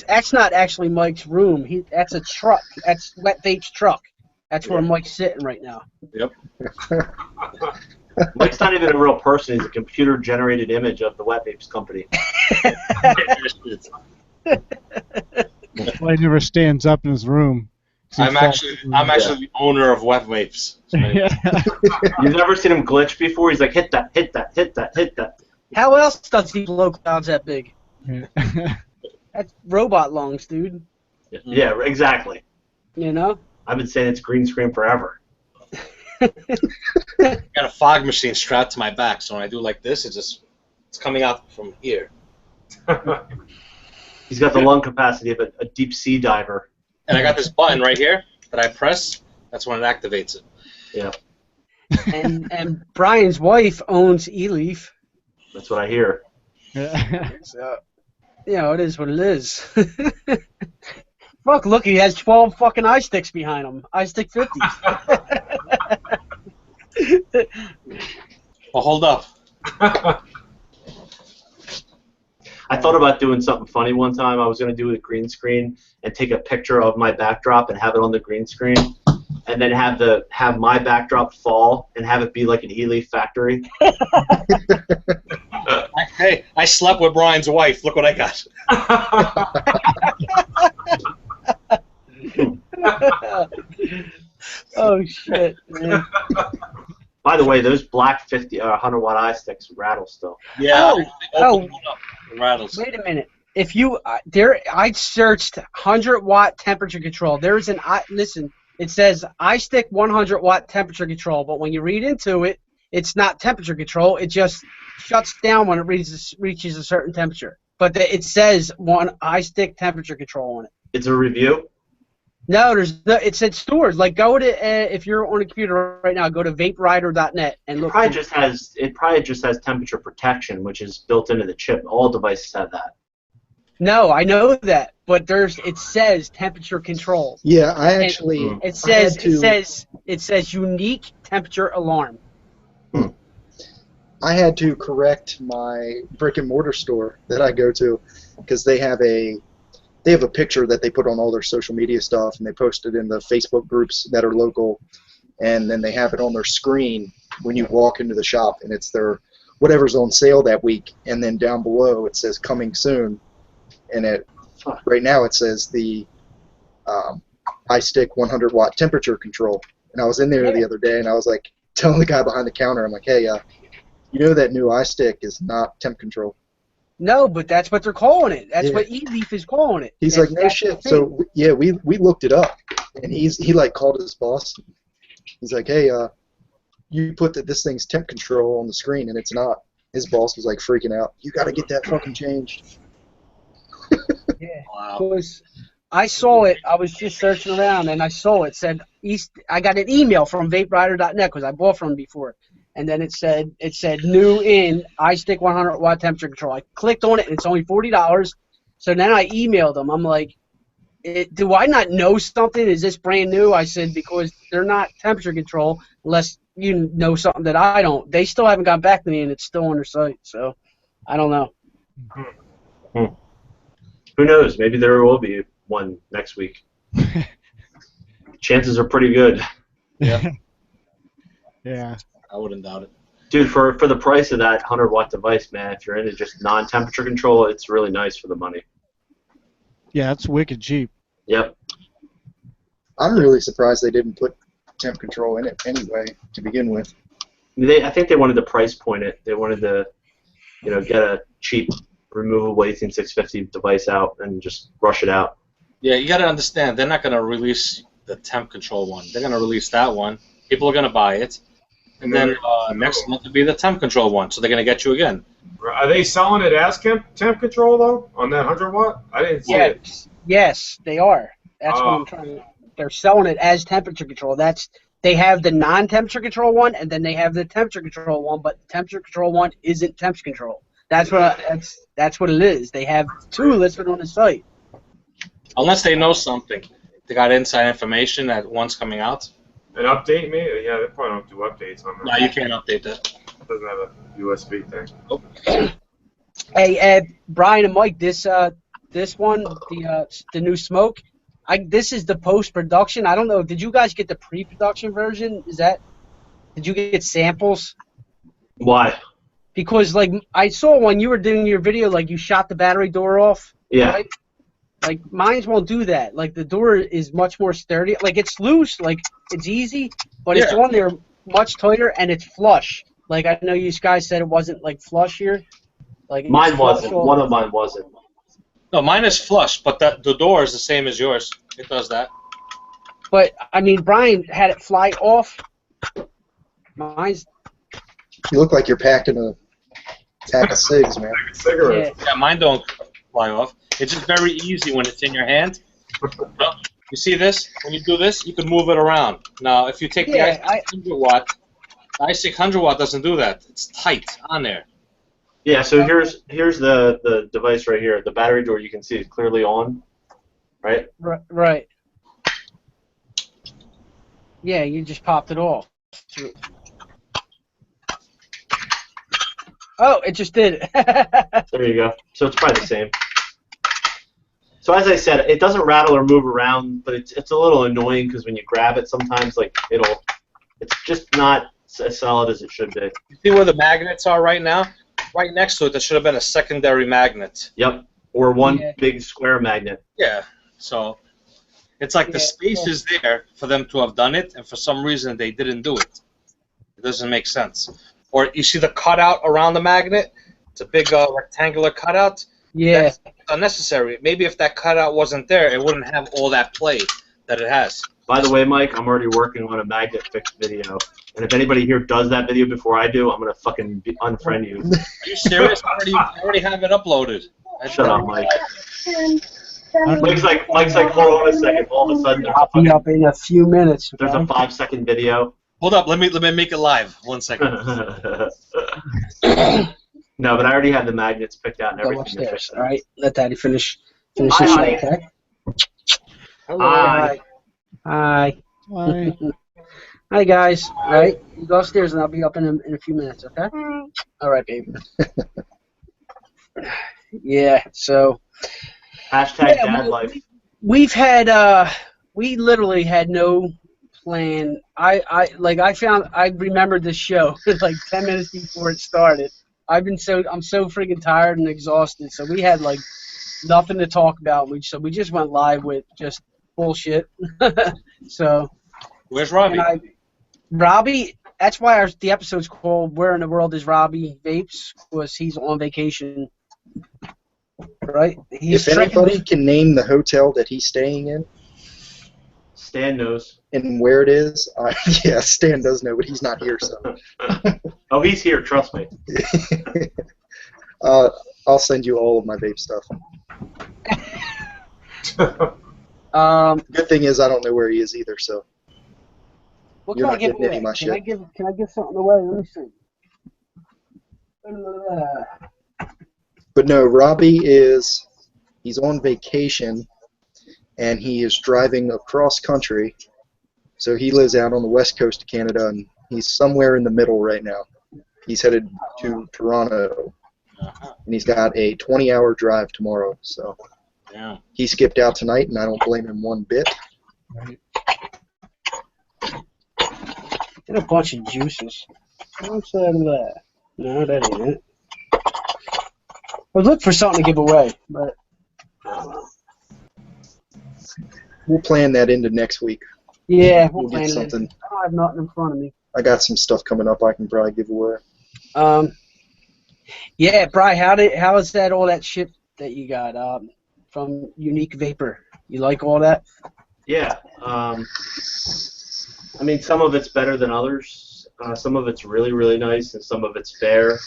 that's not actually Mike's room. That's a truck. That's Wet Vape's truck. That's where Mike's sitting right now. Yep. Mike's not even a real person. He's a computer-generated image of the Wet Vapes company. That's why he never stands up in his room. I'm actually the owner of Wet Vapes. You've never seen him glitch before? He's like, hit that, hit that, hit that, hit that. How else does he blow clouds that big? Yeah. That's robot lungs, dude. Yeah, exactly. You know? I've been saying it's green screen forever. I got a fog machine strapped to my back, so when I do like this, it's coming out from here. He's got the lung capacity of a deep sea diver. And I got this button right here that I press. That's when it activates it. Yeah. And Brian's wife owns eLeaf. That's what I hear. So, it is what it is. Fuck, look, he has 12 fucking iSticks behind him. iStick 50s. Well, hold up. I thought about doing something funny one time. I was going to do a green screen and take a picture of my backdrop and have it on the green screen, and then have my backdrop fall and have it be like an eLeaf factory. Hey, I slept with Brian's wife. Look what I got. Oh shit, man. By the way, those black 100 watt iSticks rattle still. Yeah. Rattles. Wait a minute. If you I searched 100-watt temperature control. There's listen. It says iStick 100-watt temperature control, but when you read into it, it's not temperature control. It just shuts down when it reaches a certain temperature. But it says iStick temperature control on it. It's a review. No, it said stores. Like, go to if you're on a computer right now, go to vaperider.net and look. It probably just has temperature protection, which is built into the chip. All devices have that. No, I know that, but it says temperature control. Yeah, it says unique temperature alarm. I had to correct my brick and mortar store that I go to because they have a picture that they put on all their social media stuff, and they post it in the Facebook groups that are local, and then they have it on their screen when you walk into the shop, and it's their whatever's on sale that week, and then down below it says coming soon, and right now it says the iStick 100-watt temperature control, and I was in there the other day, and I was like telling the guy behind the counter, I'm like, hey, you know that new iStick is not temp control. No, but that's what they're calling it. That's what eLeaf is calling it. He's like, no shit. So yeah, we looked it up, and he like called his boss. He's like, hey, you put that this thing's temp control on the screen, and it's not. His boss was like freaking out. You got to get that fucking changed. Yeah. Wow. Because I saw it. I was just searching around, and I saw it said I got an email from vaperider.net because I bought from them before. And then it said new in iStick 100-watt temperature control. I clicked on it, and it's only $40. So then I emailed them. I'm like, do I not know something? Is this brand new? I said, because they're not temperature control unless, you know something that I don't. They still haven't gotten back to me, and it's still on their site. So I don't know. Who knows? Maybe there will be one next week. Chances are pretty good. Yeah. Yeah. I wouldn't doubt it. Dude, for the price of that 100-watt device, man, if you're into just non-temperature control, it's really nice for the money. Yeah, it's wicked cheap. Yep. I'm really surprised they didn't put temp control in it anyway to begin with. I think they wanted to price point it. They wanted to, get a cheap removable 18650 device out and just rush it out. Yeah, you got to understand, they're not going to release the temp control one. They're going to release that one. People are going to buy it. And then next month will be the temp control one, so they're going to get you again. Are they selling it as temp control, though, on that 100-watt? I didn't see it. Yes, they are. That's what I'm trying to... They're selling it as temperature control. They have the non-temperature control one, and then they have the temperature control one, but the temperature control one isn't temperature control. That's what it is. They have two listed on the site. Unless they know something. They got inside information that one's coming out. An update, maybe? Yeah, they probably don't do updates on that. No, you can't update that. It doesn't have a USB thing. Hey, Brian and Mike, this one, the new smoke, this is the post-production. I don't know. Did you guys get the pre-production version? Did you get samples? Why? Because, like, I saw when you were doing your video, like, you shot the battery door off. Yeah. Right? Like, mine won't do that. Like, the door is much more sturdy. Like, it's loose. Like, it's easy. But it's on there much tighter, and it's flush. Like, I know you guys said it wasn't, like, flush here. Like, mine wasn't. One of mine wasn't. No, mine is flush, but the door is the same as yours. It does that. But, I mean, Brian had it fly off. Mine's... You look like you're packing a pack of cigs, man. Cigarettes. Yeah, mine don't fly off. It's just very easy when it's in your hand. You see this? When you do this, you can move it around. Now, if you take the i600-watt, the i600-watt doesn't do that. It's tight on there. Yeah, so here's the device right here. The battery door, you can see, is clearly on, right? Right. Yeah, you just popped it off. Oh, it just did it. There you go. So it's probably the same. So as I said, it doesn't rattle or move around, but it's a little annoying because when you grab it, sometimes like it's just not as solid as it should be. You see where the magnets are right now? Right next to it, there should have been a secondary magnet. Yep, or one big square magnet. Yeah, so it's like the space is there for them to have done it, and for some reason they didn't do it. It doesn't make sense. Or you see the cutout around the magnet? It's a big rectangular cutout. Yeah. That's unnecessary. Maybe if that cutout wasn't there, it wouldn't have all that play that it has. By the way, Mike, I'm already working on a magnet fix video. And if anybody here does that video before I do, I'm going to fucking unfriend you. Are you serious? I already have it uploaded. Shut up, Mike. Mike's like, hold on a second. All of a sudden, I'll be up in a few minutes. There's a 5-second video. Hold up, let me make it live. 1 second. No, but I already have the magnets picked out and everything. Go upstairs. All right, let Daddy finish this Hi, show, honey. okay? Hi. Hi. Hi. Hi, guys. All right, you go upstairs and I'll be up in a few minutes, okay? All right, baby. Yeah, so... Hashtag dad life. We've had, we literally had no plan. I remembered this show like 10 minutes before it started. I'm so freaking tired and exhausted. So we had like nothing to talk about. So we just went live with just bullshit. So. Where's Robbie? Robbie. That's why the episode's called "Where in the World is Robbie Vapes?" because he's on vacation. Right. If anybody can name the hotel that he's staying in. Stan knows. And where it is, yeah, Stan does know, but he's not here, so. Oh, he's here, trust me. I'll send you all of my vape stuff. Good thing is I don't know where he is either, so. What You're can I not give getting any away? of my shit. Can I give something away? Let me see. But no, Robbie he's on vacation, and he is driving across country. So he lives out on the west coast of Canada, and He's somewhere in the middle right now. He's headed to Toronto, and he's got a 20-hour drive tomorrow. So he skipped out tonight, and I don't blame him one bit. Right. Get a bunch of juices. What's that? No, that ain't it. I was looking for something to give away, but we'll plan that into next week. Yeah, we'll plan get something. I don't have nothing in front of me. I got some stuff coming up I can probably give away. Yeah, Bri, how is that all that shit that you got from Unique Vapor? You like all that? Yeah. I mean, some of it's better than others. Some of it's really, really nice, and some of it's fair.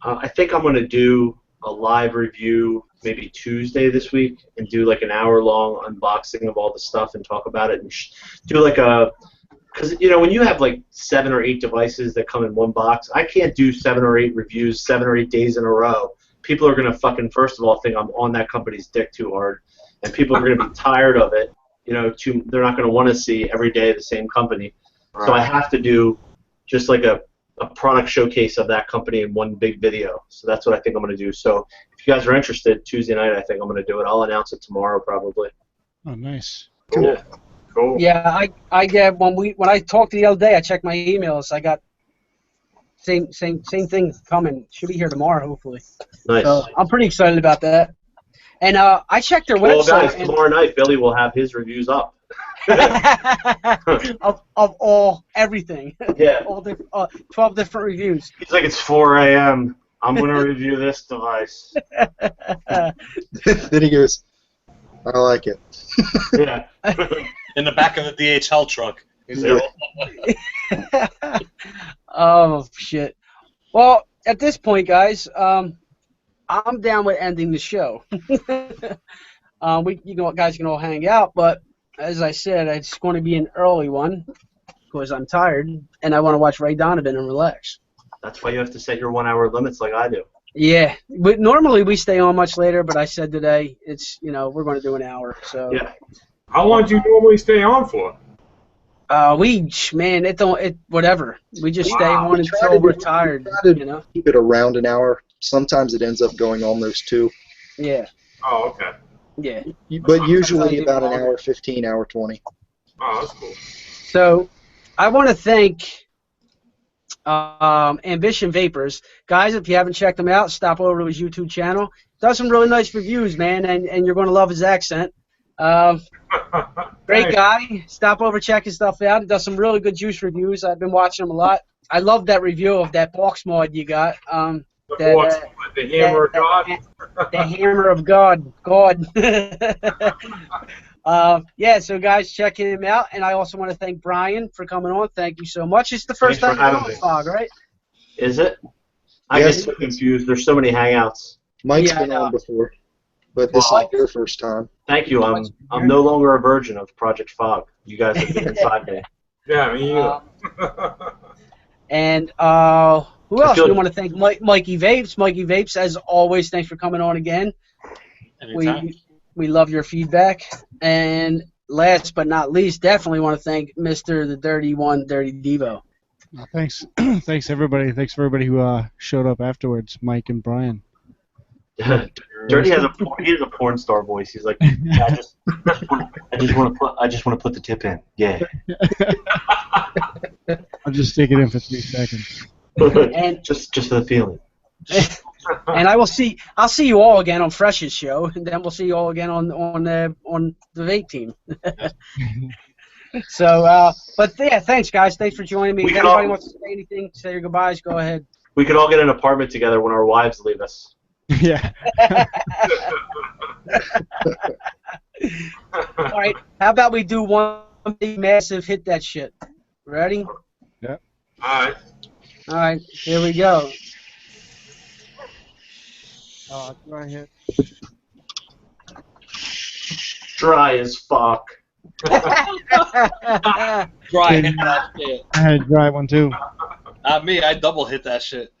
I think I'm going to do a live review maybe Tuesday this week and do like an hour-long unboxing of all the stuff and talk about it and do like a... Because, you know, when you have like 7 or 8 devices that come in one box, I can't do 7 or 8 reviews 7 or 8 days in a row. People are going to fucking, first of all, think I'm on that company's dick too hard. And people are going to be tired of it. You know, they're not going to want to see every day the same company. Right. So I have to do just like a product showcase of that company in one big video. So that's what I think I'm going to do. So if you guys are interested, Tuesday night I think I'm going to do it. I'll announce it tomorrow probably. Oh, nice. Cool. Yeah. Cool. Yeah, I get when I talked the other day, I checked my emails. I got same thing coming. Should be here tomorrow, hopefully. Nice. So I'm pretty excited about that. And I checked their website. Well, guys, tomorrow night Billy will have his reviews up. of everything. Yeah. 12 different reviews. He's like, it's 4 a.m. I'm going to review this device. Then he goes, I like it. Yeah. In the back of the DHL truck. Oh, shit. Well, at this point, guys, I'm down with ending the show. Guys can all hang out, but as I said, it's going to be an early one because I'm tired and I want to watch Ray Donovan and relax. That's why you have to set your 1 hour limits like I do. Yeah, but normally we stay on much later, but I said today it's we're going to do an hour. So yeah. How long do you normally stay on for? Whatever. We just stay on until we're tired. Keep it around an hour. Sometimes it ends up going almost 2. Yeah. Oh, okay. Yeah. But usually about an hour 15, hour 20. Oh, that's cool. So I want to thank Ambition Vapors. Guys, if you haven't checked him out, stop over to his YouTube channel. Does some really nice reviews, man, and you're going to love his accent. Great guy. Stop over, check his stuff out. He does some really good juice reviews. I've been watching him a lot. I love that review of that box mod you got. The Hammer of God? The Hammer of God. Yeah, so guys, check him out. And I also want to thank Brian for coming on. Thank you so much. It's the first time you're on Fog, right? Is it? I get so confused. There's so many hangouts. Mike's been on before, but this is your first time. Thank you. I'm no longer a virgin of Project Fog. You guys have been inside me. Yeah, me either. And who else? We want to thank Mikey Vapes. Mikey Vapes, as always, thanks for coming on again. We love your feedback. And last but not least, definitely want to thank Mr. the Dirty One, Dirty Devo. Thanks, thanks everybody. Thanks for everybody who showed up afterwards, Mike and Brian. Dirty has a porn star voice. He's like, yeah, I just want to put the tip in. Yeah. I'll just stick it in for 3 seconds. And just for the feeling. And I'll see you all again on Fresh's show, and then we'll see you all again on the vape team. So, but yeah, thanks guys. Thanks for joining me. If anybody wants to say anything, say your goodbyes, go ahead. We could all get an apartment together when our wives leave us. Yeah. All right. How about we do one big massive hit that shit? Ready? Yeah. All right. All right. Here we go. Dry hit. Dry as fuck. Dry hit that shit. I had a dry one too. Not me. I double hit that shit.